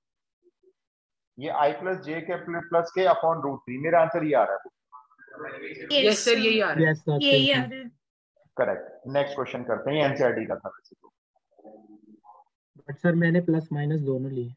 ये i + j के + k अपॉन √3, मेरा आंसर ये आ रहा है। यस सर, यही आ रहा है। यस सर, यही आ रहा है। करेक्ट। नेक्स्ट क्वेश्चन करते हैं, एनसीईआरटी का था वैसे तो। बट सर मैंने प्लस माइनस दोनों लिए।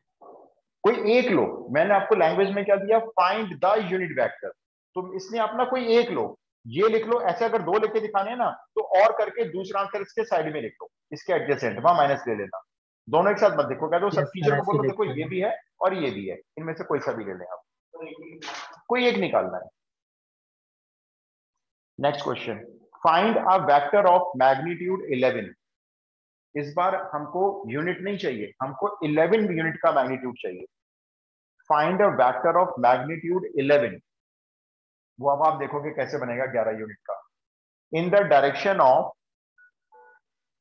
कोई एक लो, मैंने आपको लैंग्वेज में क्या दिया, फाइंड द यूनिट वेक्टर, तो इसलिए आप ना कोई एक लो, ये लिख लो। ऐसे अगर दो लिख के दिखाने हैं ना तो और करके दूसरा आंसर इसके साइड में लिख लो, इसके एडजेसेंट, वहां माइनस ले लेना। दोनों एक साथ मत देखो, कह दो सब यस सर, टीचर को ऐसे बोलो देखो लिखता ये हूँ। भी है और ये भी है, इनमें से कोई सा भी ले लें आप, कोई एक निकालना है। Next question, find a vector of magnitude 11। इस बार हमको यूनिट नहीं चाहिए, हमको 11 यूनिट का मैग्नीट्यूड चाहिए। Find a vector of magnitude 11, वो अब आप देखोगे कैसे बनेगा 11 यूनिट का। In the direction of,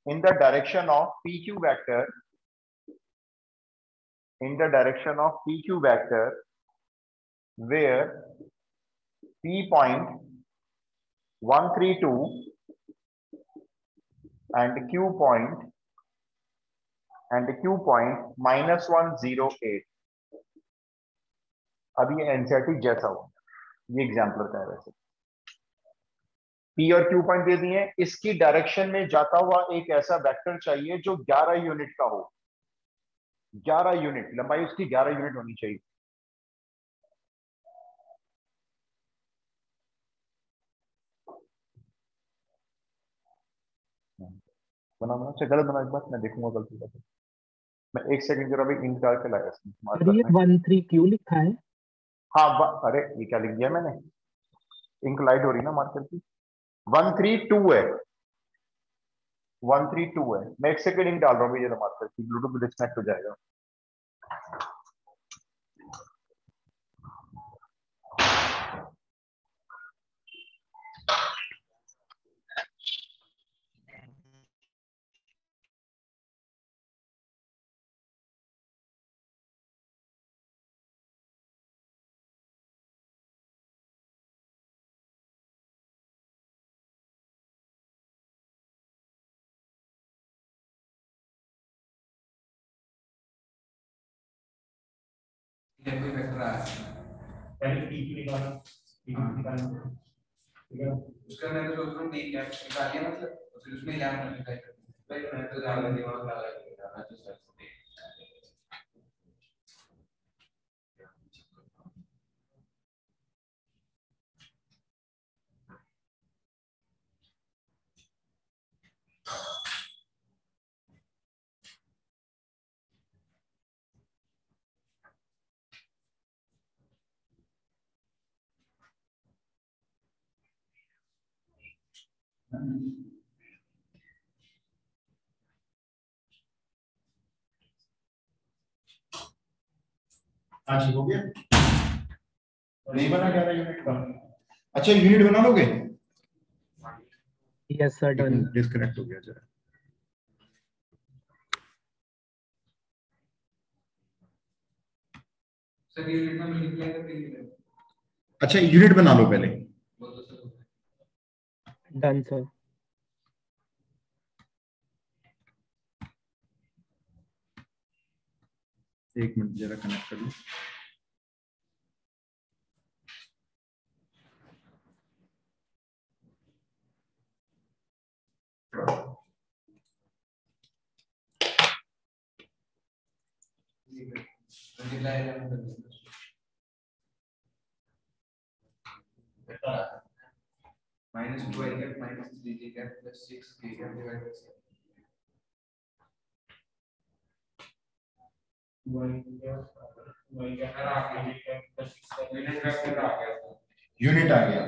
in the direction of P Q vector, in the direction of P Q vector where p point 132 and q point -108। अब ये एनसीईआरटी जैसा हो, ये एग्जाम्पलर का है वैसे। पी और क्यू पॉइंट दे दिए, इसकी डायरेक्शन में जाता हुआ एक ऐसा वेक्टर चाहिए जो 11 यूनिट का हो। 11 यूनिट लंबाई, उसकी 11 यूनिट होनी चाहिए। बना बना से गलत बना, एक बार मैं देखूंगा गलती करके। मैं एक सेकंड जरा भी इंक डाल के लाया सर मार्कर ये में। 13 क्यों लिखा है? हाँ अरे ये क्या लिख दिया मैंने, इंक लाइट हो रही ना मार्कर की। 132 है, 132 है। मैं एक सेकंड इंक डाल रहा हूँ, ये मार्कर की, ब्लूटूथ डिस्कनेक्ट हो जाएगा। कोई वेक्टर आया पहले टी की निकालना, टी की निकालना, ठीक है। उसका मैं तो सोच रहा हूँ टी क्या निकाल लिया, मतलब तो फिर उसमें लैम्प मल्टीप्लाई कर दूं। भाई मैं तो ज्यादा दिमाग लगा के मैं तो सर्च हाँ जी, हो गया। नहीं बना 11 यूनिट का। अच्छा, यूनिट बना लोगे? Yes sir, done. डिस्कनेक्ट हो गया जरा। सर यूनिट में मल्टीप्लाई करके अच्छा, यूनिट बना लो पहले। Done sir. एक मिनट जरा कनेक्ट कर लो। Minus 2 i cap minus 3 cap plus 6 के कैप डिवाइड बाय 7 यूनिट आ गया।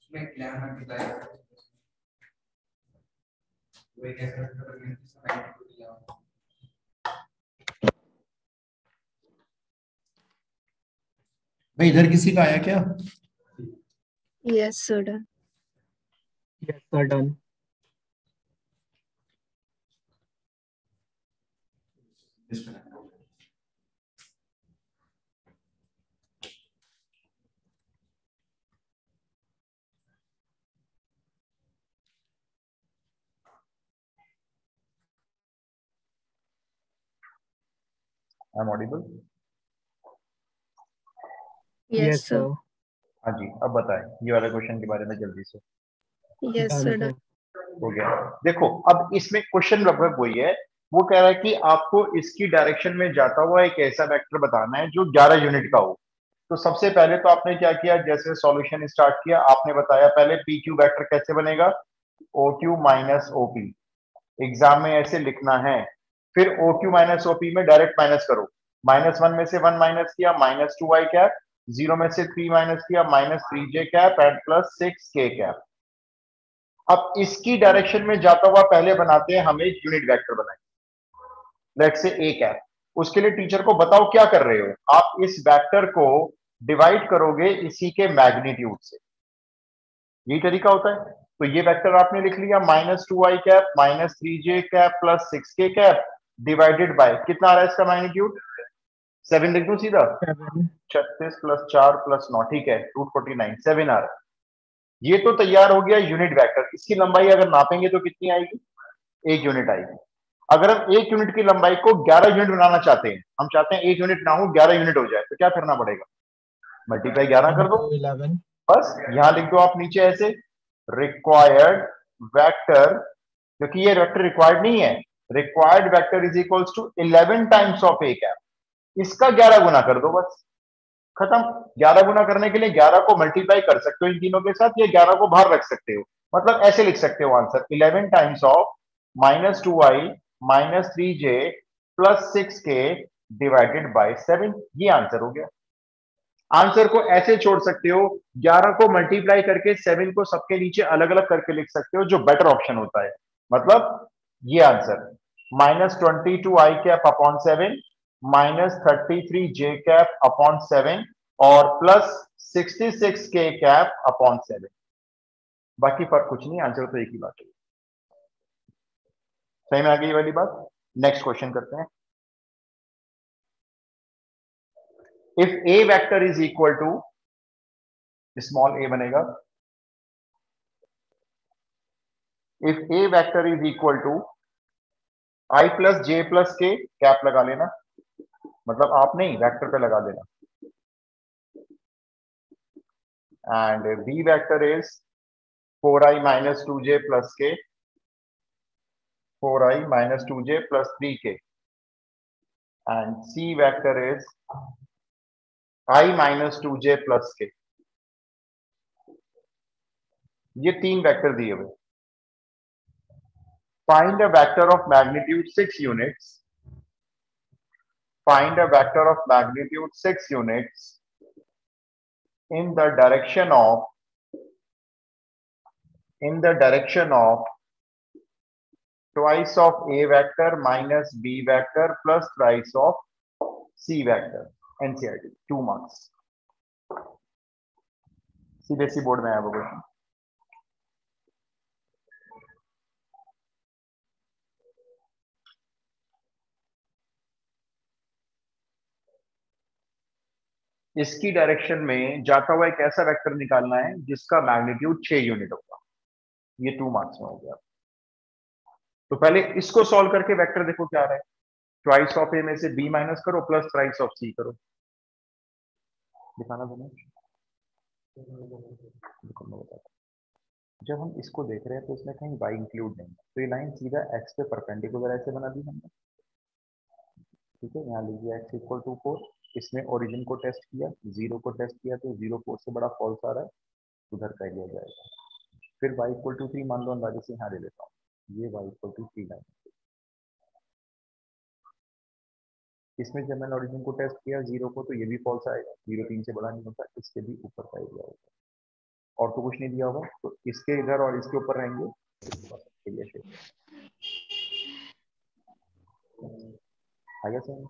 उसमें क्लियर मल्टीप्लाई वही कैसे करके भाई इधर किसी का आया क्या? Yes, sir. Done. Yes sir, done. Disconnect हो गया। I am audible? Yes, yes sir. Sir, हाँ जी, अब बताएं ये वाले क्वेश्चन के बारे में जल्दी से। Yes, done sir. Sir. Done. हो गया। देखो अब इसमें क्वेश्चन लगभग वही है। वो कह रहा है कि आपको इसकी डायरेक्शन में जाता हुआ एक ऐसा वेक्टर बताना है जो 11 यूनिट का हो। तो सबसे पहले तो आपने क्या किया, जैसे सॉल्यूशन स्टार्ट किया आपने बताया पहले पी क्यू वेक्टर कैसे बनेगा, O Q minus OP. Exam में ऐसे लिखना है। फिर ओ क्यू माइनस ओपी में डायरेक्ट माइनस करो। -1 में से 1 माइनस किया -2 आई कैप, 0 में से 3 माइनस किया -3 जे कैप एंड +6 के कैप। अब इसकी डायरेक्शन में जाता हुआ पहले बनाते हैं, हम एक यूनिट वेक्टर बनाएंगे, लेट्स से ए कैप। उसके लिए टीचर को बताओ क्या कर रहे हो, आप इस वेक्टर को डिवाइड करोगे इसी के मैग्नीट्यूड से। यही तरीका होता है। तो ये वेक्टर आपने लिख लिया -2 आई कैप -3 जे कैप +6 के कैप डिवाइडेड बाय कितना आ रहा है इसका मैग्नीट्यूड, 7 लिख दूं सीधा, 7। 36 + 4 + 9, ठीक है, √49, 7 आ रहा है। ये तो तैयार हो गया यूनिट वेक्टर। इसकी लंबाई अगर नापेंगे तो कितनी आएगी, 1 यूनिट आएगी। अगर हम 1 यूनिट की लंबाई को 11 यूनिट बनाना चाहते हैं, हम चाहते हैं 1 यूनिट ना हो 11 यूनिट हो जाए, तो क्या करना पड़ेगा, मल्टीप्लाई 11 कर दो। 11। बस यहां लिख दो आप नीचे ऐसे, रिक्वायर्ड वेक्टर, क्योंकि ये वेक्टर रिक्वायर्ड नहीं है, required vector is equals to 11 times of a cap, इसका 11 गुना कर दो, बस खत्म। 11 गुना करने के लिए 11 को मल्टीप्लाई कर सकते हो इन तीनों के साथ, या 11 को बाहर रख सकते हो, मतलब ऐसे लिख सकते हो answer 11 times of -2i -3j +6k divided by 7। ये आंसर हो गया। आंसर को ऐसे छोड़ सकते हो, 11 को मल्टीप्लाई करके 7 को सबके नीचे अलग अलग करके लिख सकते हो, जो बेटर ऑप्शन होता है। मतलब ये आंसर -22 आई कैप अपॉन 7 -33 जे कैप अपॉन 7 और +66 के कैप अपॉन 7। बाकी फर्क कुछ नहीं, आंसर तो एक ही बात है। सही में आ गई ये वाली बात। नेक्स्ट क्वेश्चन करते हैं। If a vector is equal to, small a बनेगा, if a vector is equal to i + j + k, cap लगा लेना, मतलब आप नहीं वेक्टर पे लगा देना, and b vector is 4i - 2j + k, 4i - 2j + 3k, and c vector is i - 2j + k। ये 3 वेक्टर दिए हुए। find a vector of magnitude 6 units. Find a vector of magnitude 6 units in the direction of twice of a vector minus b vector plus thrice of c vector. NCERT 2 marks. CBSE board में आया वो question. इसकी direction में जाता हुआ एक ऐसा vector निकालना है जिसका मैग्नीट्यूड 6 यूनिट होगा। ये 2 मार्क्स में हो गया। तो पहले इसको सॉल्व करके वेक्टर देखो क्या आ रहा है। ट्वाइस ऑफ ए में से बी माइनस करो प्लस ट्राइस ऑफ सी करो। दिखाना दोनों। जब हम इसको देख रहे हैं तो इसमें कहीं y इंक्लूड नहीं है, तो ये लाइन सीधा x पे परपेंडिकुलर ऐसे बना दी हमने। ठीक है, यहाँ लीजिए x इक्वल टू 4। इसमें ओरिजिन को टेस्ट किया, 0 को टेस्ट किया तो 0 4 से बड़ा फॉल्स आ रहा है, उधर कर लिया जाएगा। फिर y इक्वल टू 3 मान लो, अंदाजे से यहाँ ले लेता हूँ, ये y इक्वल टू 3 लाइन। इसमें जब मैंने ओरिजिन को टेस्ट किया 0 को, तो ये भी फॉल्स आएगा, 0 3 से बड़ा नहीं होता, इसके भी ऊपर का एरिया होगा। और तो कुछ नहीं दिया होगा, तो इसके इधर और इसके ऊपर रहेंगे। आइए सर,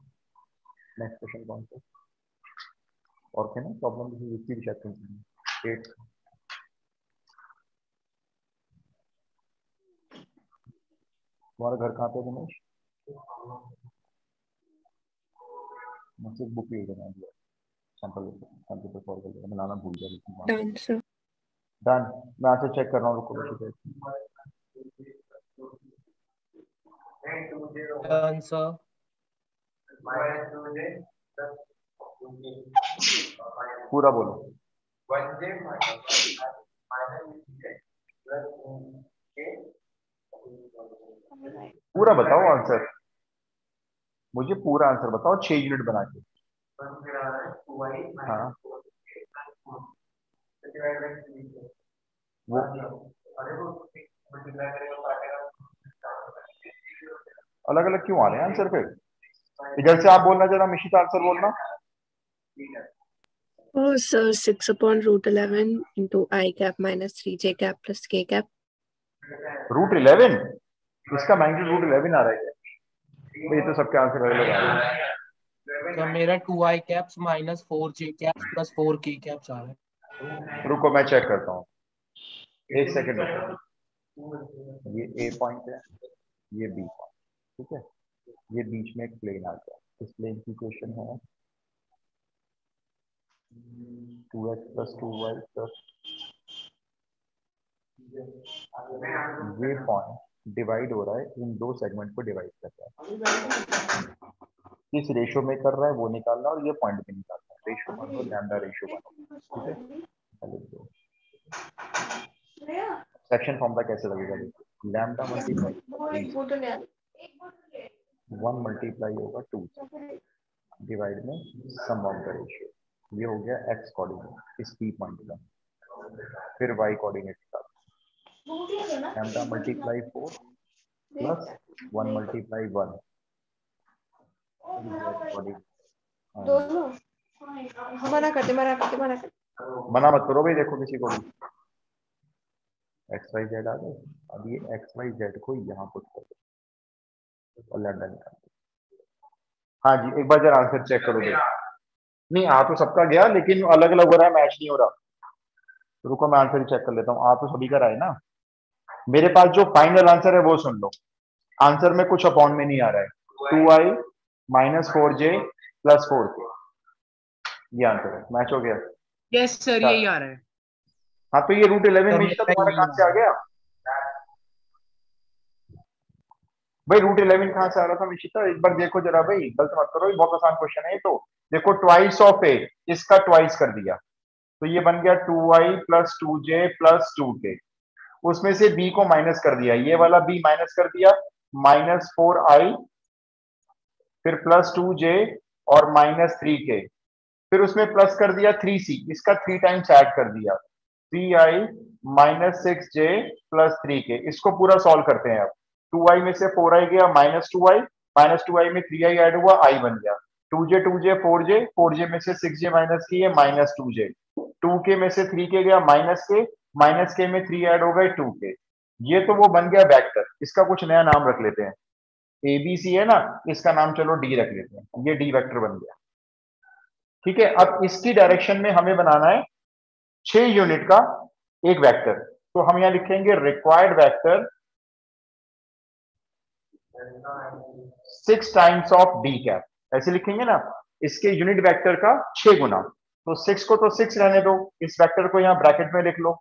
नेक्स्ट क्वेश्चन कौन सा और क्या ना प्रॉब्लम इसकी भी शायद 8। तुम्हारा घर कहाँ पे दिनेश? मुझसे बुक ले लेना, सैंपल कंप्यूटर सॉल्व कर लेना, मैं लाना भूल गया। Done, sir. डन। मैं आपसे चेक कर रहा हूँ, रुको। Done sir. पूरा बोलो। पूरा बताओ आंसर, मुझे पूरा आंसर बताओ 6 यूनिट बना के। हाँ वो अलग अलग क्यों आ रहे हैं आंसर? फिर इधर से आप बोलना, जरा मिशित आंसर बोलना। Oh, sir, 6 upon root 11 into I cap minus 3j cap plus k cap. Root 11? इसका मैग्नीट्यूड रूट 11 आ रहा है। ये तो सबके आंसर अलग आ रहे हैं। तो मेरा 2i caps minus 4j caps plus 4k caps आ रहा है। रुको मैं चेक करता हूँ, एक सेकंड रुको। ये ए पॉइंट है, ये बी पॉइंट, ठीक है। ये बीच में एक प्लेन आ गया, इस प्लेन की इक्वेशन है 2x प्लस 2y प्लस, ये पॉइंट डिवाइड हो रहा है, इन दो सेगमेंट को डिवाइड कर रहा है। किस रेशो में कर रहा है वो निकालना, और ये पॉइंट भी निकालना है। रेशो मान लो लैम्डा रेशो बनो, ठीक है। सेक्शन फॉर्मूला कैसे लगेगा? देखो, लैम्डा मल्टीप्लाई 1 मल्टीप्लाई होगा 2 डिवाइड में सम ऑफ द रेशियो। ये हो गया x कोऑर्डिनेट इस पी पॉइंट का। फिर y कोऑर्डिनेट का लैम्डा मल्टीप्लाई 4 प्लस 1 मल्टीप्लाई 1 दोनों मना करते मना मत करो भाई। देखो किसी को भी एक्स वाई जेड आ गए, अब ये एक्स वाई जेड को यहाँ पुट कर दो और लैम्डा निकाल दो। हाँ जी, एक बार जरा आंसर चेक करो भाई। नहीं आ तो सबका गया, लेकिन अलग अलग हो रहा है, मैच नहीं हो रहा। रुको मैं आंसर चेक कर लेता हूँ। आ तो सभी का रहा है ना। मेरे पास जो फाइनल आंसर है वो सुन लो। आंसर में कुछ अपॉन में नहीं आ रहा है, 2i minus 4j plus 4k, ये आंसर है। मैच हो गया? यस सर, यही आ रहा है। हाँ तो ये रूट 11 में तुम्हारा कहां से आ गया भाई? रूट 11 कहां से आ रहा था मिशिता? एक बार देखो जरा भाई, गलत मत करो, ये बहुत आसान क्वेश्चन है। तो देखो ट्वाइस ऑफ ए, इसका ट्वाइस कर दिया तो ये बन गया 2i plus 2j plus 2k। उसमें से b को माइनस कर दिया, ये वाला b माइनस कर दिया, माइनस 4i, फिर प्लस 2j और माइनस 3k। फिर उसमें प्लस कर दिया 3c, इसका 3 टाइम्स ऐड कर दिया, 3i minus 6j plus 3k। इसको पूरा सॉल्व करते हैं अब। 2i में से 4i गया, -2i में 3i ऐड हुआ, i बन गया। 2j 4j में से 6j माइनस की है, -2j। 2k में से 3k गया, -k में 3 ऐड हो गए, 2k। ये तो वो बन गया वेक्टर। इसका कुछ नया नाम रख लेते हैं। ABC है ना, इसका नाम चलो D रख लेते हैं। ये D वेक्टर बन गया। ठीक है, अब इसकी डायरेक्शन में हमें बनाना है 6 यूनिट का एक वेक्टर। तो हम यहां लिखेंगे required vector 6 times of D cap, ऐसे लिखेंगे ना। इसके यूनिट वेक्टर का 6 गुना। तो 6 को तो 6 रहने दो, इस वेक्टर को यहां ब्रैकेट में लिख लो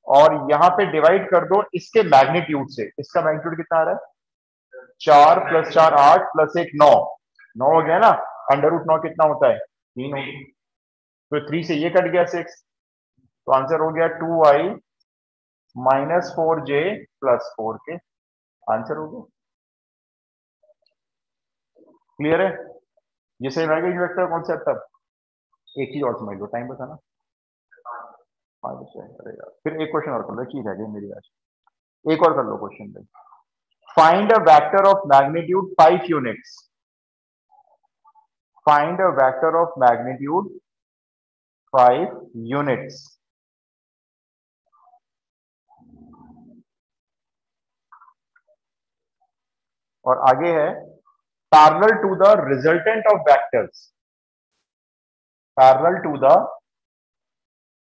और यहां पे डिवाइड कर दो इसके मैग्नीट्यूड से। इसका मैग्नीट्यूड कितना आ रहा है? 4 + 4 8 + 1 9। 9 हो गया ना। √9 कितना होता है? 3 हो गया। तो 3 से ये कट गया 6, तो आंसर हो गया 2i - 4j + 4k। आंसर हो गया। क्लियर है? ये सही रहेगा ये वेक्टर कॉन्सेप्ट। अब एक चीज और समझ लो, टाइम बताना। अरे यार, फिर एक क्वेश्चन और कर लो, चीज रह गई मेरी आज। एक और कर लो क्वेश्चन पे। Find a vector of magnitude 5 units. Find a vector of magnitude 5 units. और आगे है parallel to the resultant of vectors. Parallel to the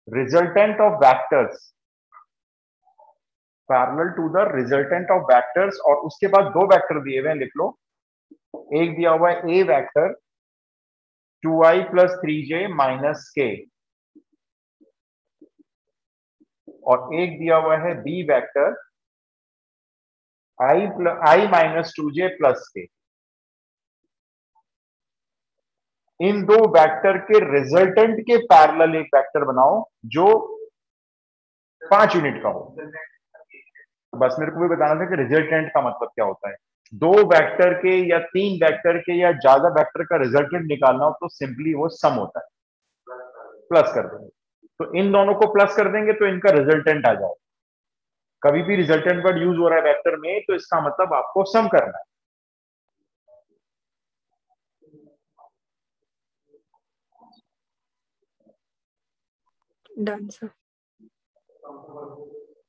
resultant of vectors. Parallel to the resultant of vectors. और उसके बाद दो vector दिए हुए हैं, लिख लो। एक दिया हुआ है ए वेक्टर 2i + 3j - k, और एक दिया हुआ है B vector i - 2j + k। इन दो वेक्टर के रिजल्टेंट के पैरेलल एक वेक्टर बनाओ जो 5 यूनिट का हो। बस मेरे को भी बताना था कि रिजल्टेंट का मतलब क्या होता है। दो वेक्टर के या 3 वेक्टर के या ज्यादा वेक्टर का रिजल्टेंट निकालना हो तो सिंपली वो सम होता है, प्लस कर देंगे। तो इन दोनों को प्लस कर देंगे तो इनका रिजल्टेंट आ जाए। कभी भी रिजल्टेंट वर्ड यूज हो रहा है वेक्टर में तो इसका मतलब आपको सम करना है। Done sir.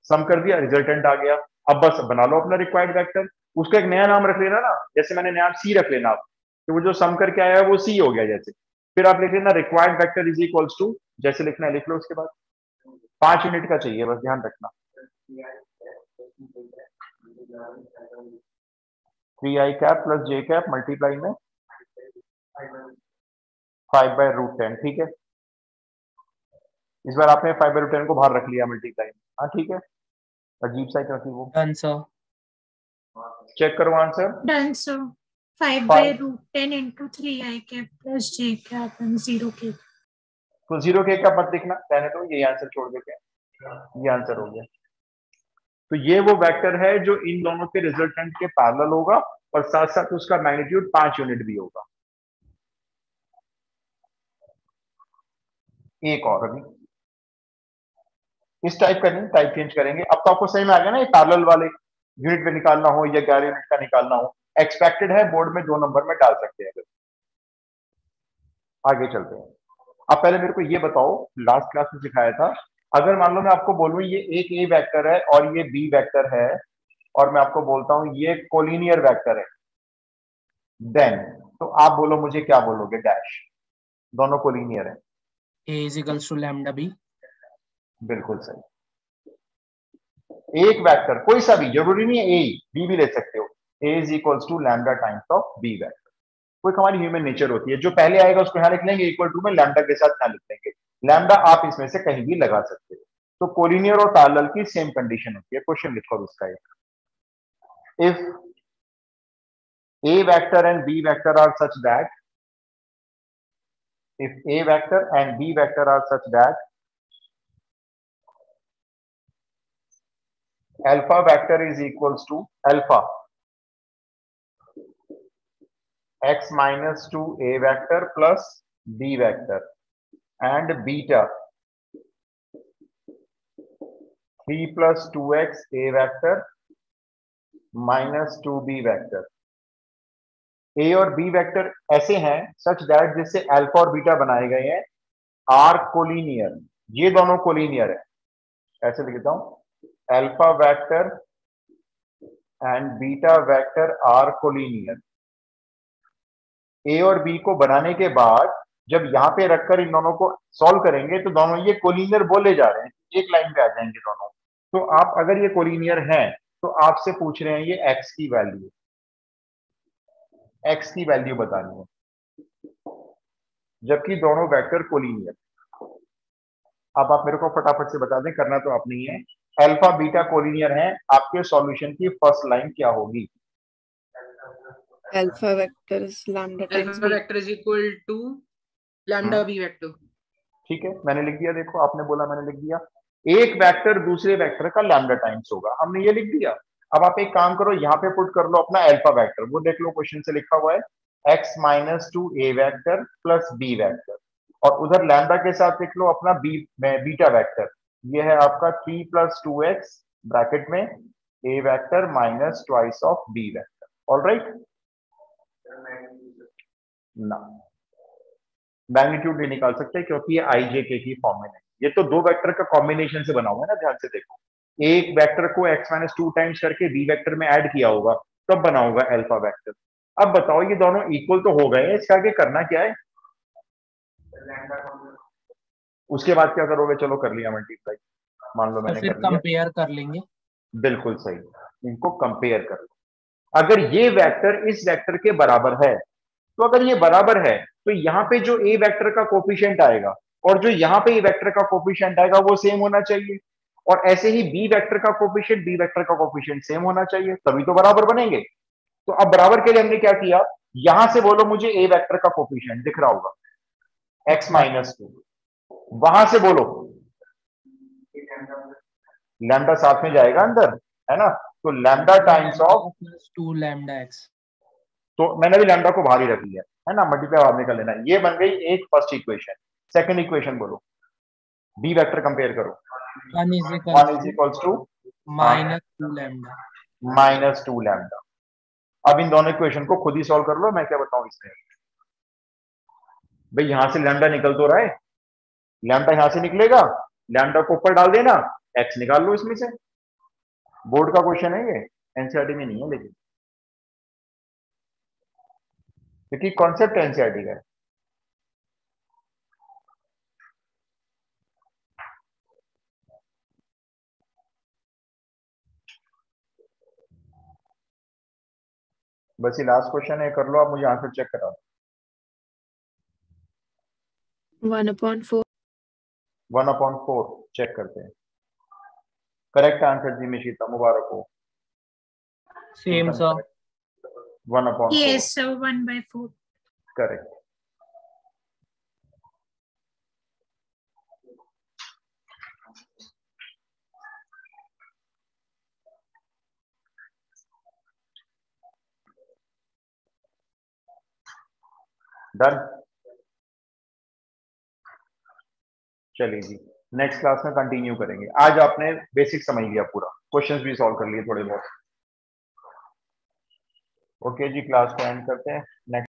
सम कर दिया, रिजल्टेंट आ गया। अब बस बना लो अपना रिक्वायर्ड वेक्टर। उसका एक नया नाम रख लेना ना, जैसे मैंने नया सी रख लेना आप, तो वो जो सम करके आया है वो सी हो गया जैसे। फिर आप लिख लेना required vector is equals to, जैसे लिखना है लिख लो। उसके बाद 5 यूनिट का चाहिए, बस ध्यान रखना। 3i cap + j cap multiply में 5/√10। ठीक है, इस बार आपने 5/√10 को बाहर रख लिया मल्टीप्लाई में। हाँ ठीक है, अजीब सा क्यों थी वो। Done sir. चेक करो answer. Done, sir. 5/√10 into 3i cap plus j cap and 0k. तो 0k का मत लिखना, कहने दो, ये आंसर छोड़ देते हैं। ये आंसर हो गया। तो ये वो वेक्टर है जो इन दोनों के रिजल्टेंट के पैरेलल होगा और साथ साथ उसका मैग्नीट्यूड 5 यूनिट भी होगा। एक और अभी इस टाइप का नहीं, टाइप चेंज करेंगे। अब तो आपको सही में आ गया ना, ये पैरेलल वाले यूनिट पे निकालना हो या 11 यूनिट का निकालना हो, एक्सपेक्टेड है बोर्ड में 2 नंबर में डाल सकते हैं। आगे चलते हैं। अब पहले मेरे को ये बताओ, लास्ट क्लास में सिखाया था, अगर मान लो मैं आपको बोलूं ये एक ए वेक्टर है और ये बी वेक्टर है, और मैं आपको बोलता हूं ये कोलिनियर वेक्टर है, देन तो आप बोलो मुझे क्या बोलोगे? डैश। दोनों कोलिनियर है। A = λb। बिल्कुल सही। एक वेक्टर कोई सा भी, जरूरी नहीं है ए, बी भी ले सकते हो। A = lambda times of B vector. कोई हमारी ह्यूमन नेचर होती है, जो पहले आएगा उसको यहां लिख लेंगे, इक्वल टू में लैम्डा के साथ यहां लिख लेंगे। लैम्डा आप इसमें से कहीं भी लगा सकते हो। तो कोलिनियर और पैरेलल की सेम कंडीशन होती है। क्वेश्चन लिखो उसका एक। If A vector and B vector are such that, if A vector and B vector are such that alpha vector is equals to alpha x minus 2 A vector plus B vector and beta 3 + 2x A vector -2b vector. A और b vector ऐसे हैं such that जिससे alpha और beta बनाए गए हैं are collinear, ये दोनों कोलिनियर है। ऐसे लिखता हूं, alpha vector and beta vector are collinear. A और बी को बनाने के बाद जब यहां पे रखकर इन दोनों को सॉल्व करेंगे तो दोनों ये कोलिनियर बोले जा रहे हैं, एक लाइन पे आ जाएंगे दोनों। तो आप अगर ये कोलिनियर हैं तो आपसे पूछ रहे हैं ये एक्स की वैल्यू, एक्स की वैल्यू बतानी है, जबकि दोनों वेक्टर कोलिनियर। अब आप मेरे को फटाफट से बता दें, करना तो आप नहीं है। अल्फा बीटा कोलिनियर है, आपके सॉल्यूशन की फर्स्ट लाइन क्या होगी? Alpha vector is lambda times Alpha b. vector is equal to lambda b vector. ठीक है, मैंने लिख दिया, देखो आपने बोला मैंने लिख दिया। एक वेक्टर दूसरे वेक्टर का लैम्डा टाइम्स होगा, हमने ये लिख दिया। अब आप एक काम करो, यहाँ पे पुट कर लो अपना अल्फा वेक्टर, वो देख लो क्वेश्चन से लिखा हुआ है x - 2 a vector plus b vector, और उधर लैम्डा के साथ लिख लो अपना बीटा वेक्टर, ये है आपका 3 + 2x ब्रैकेट में a vector minus twice of b vector. Alright, ना मैग्नीट्यूड नहीं निकाल सकते क्योंकि ये IJK की फॉर्म में नहीं, ये तो दो वेक्टर का कॉम्बिनेशन से बना हुआ है ना, ध्यान से देखो। एक वेक्टर को x - 2 टाइम्स करके b वेक्टर में ऐड किया होगा तब बना होगा अल्फा वेक्टर। अब बताओ ये दोनों इक्वल तो हो गए हैं, इसका आगे करना क्या है? उसके बाद क्या करोगे? चलो कर लिया मल्टीप्लाई, मान लो मैंने फिर कर लिया, कंपेयर कर लेंगे। बिल्कुल सही, इनको कंपेयर कर लो। अगर ये वेक्टर इस वेक्टर के बराबर है तो अगर ये बराबर है तो यहाँ पे जो ए वेक्टर का कोफिशिएंट आएगा और जो यहाँ पे ए वेक्टर का कोफिशिएंट आएगा वो सेम होना चाहिए, और ऐसे ही बी वेक्टर का कोफिशिएंट बी वेक्टर का कोफिशिएंट सेम होना चाहिए, तभी तो बराबर बनेंगे। तो अब बराबर के लिए हमने क्या किया, यहां से बोलो मुझे ए वेक्टर का कोफिशिएंट दिख रहा होगा x - 2, वहां से बोलो लैम्डा साथ में जाएगा अंदर, है ना, तो lambda times of +2 lambda x। तो मैंने भी लैम्डा को बाहर ही रख लिया है ना, मल्टीप्लाई बाद में कर लेना। ये बन गई एक फर्स्ट इक्वेशन। सेकंड इक्वेशन बोलो, बी वेक्टर कंपेयर करो, 1 = -2 लैम्डा। अब इन दोनों इक्वेशन को खुद ही सॉल्व कर लो, मैं क्या बताऊं इसमें। भाई यहां से लैम्डा निकल तो रहा है, लैम्डा यहां से निकलेगा, लैम्डा को ऊपर डाल देना, एक्स निकाल लो इसमें से। बोर्ड का क्वेश्चन है ये, एनसीईआरटी में नहीं है, लेकिन क्योंकि कॉन्सेप्ट एनसीईआरटी का है। बस ये लास्ट क्वेश्चन है, कर लो आप, मुझे आंसर चेक करा दो। 1/4. 1/4 चेक करते हैं। करेक्ट आंसर जी मिशिता, मुबारक हो। Same sir. 1/4 Yes, sir. 1/4. Correct. Done. चलिए जी, नेक्स्ट क्लास में कंटिन्यू करेंगे। आज आपने बेसिक समझ लिया पूरा, क्वेश्चंस भी सॉल्व कर लिए थोड़े बहुत। ओके जी, क्लास को एंड करते हैं। नेक्स्ट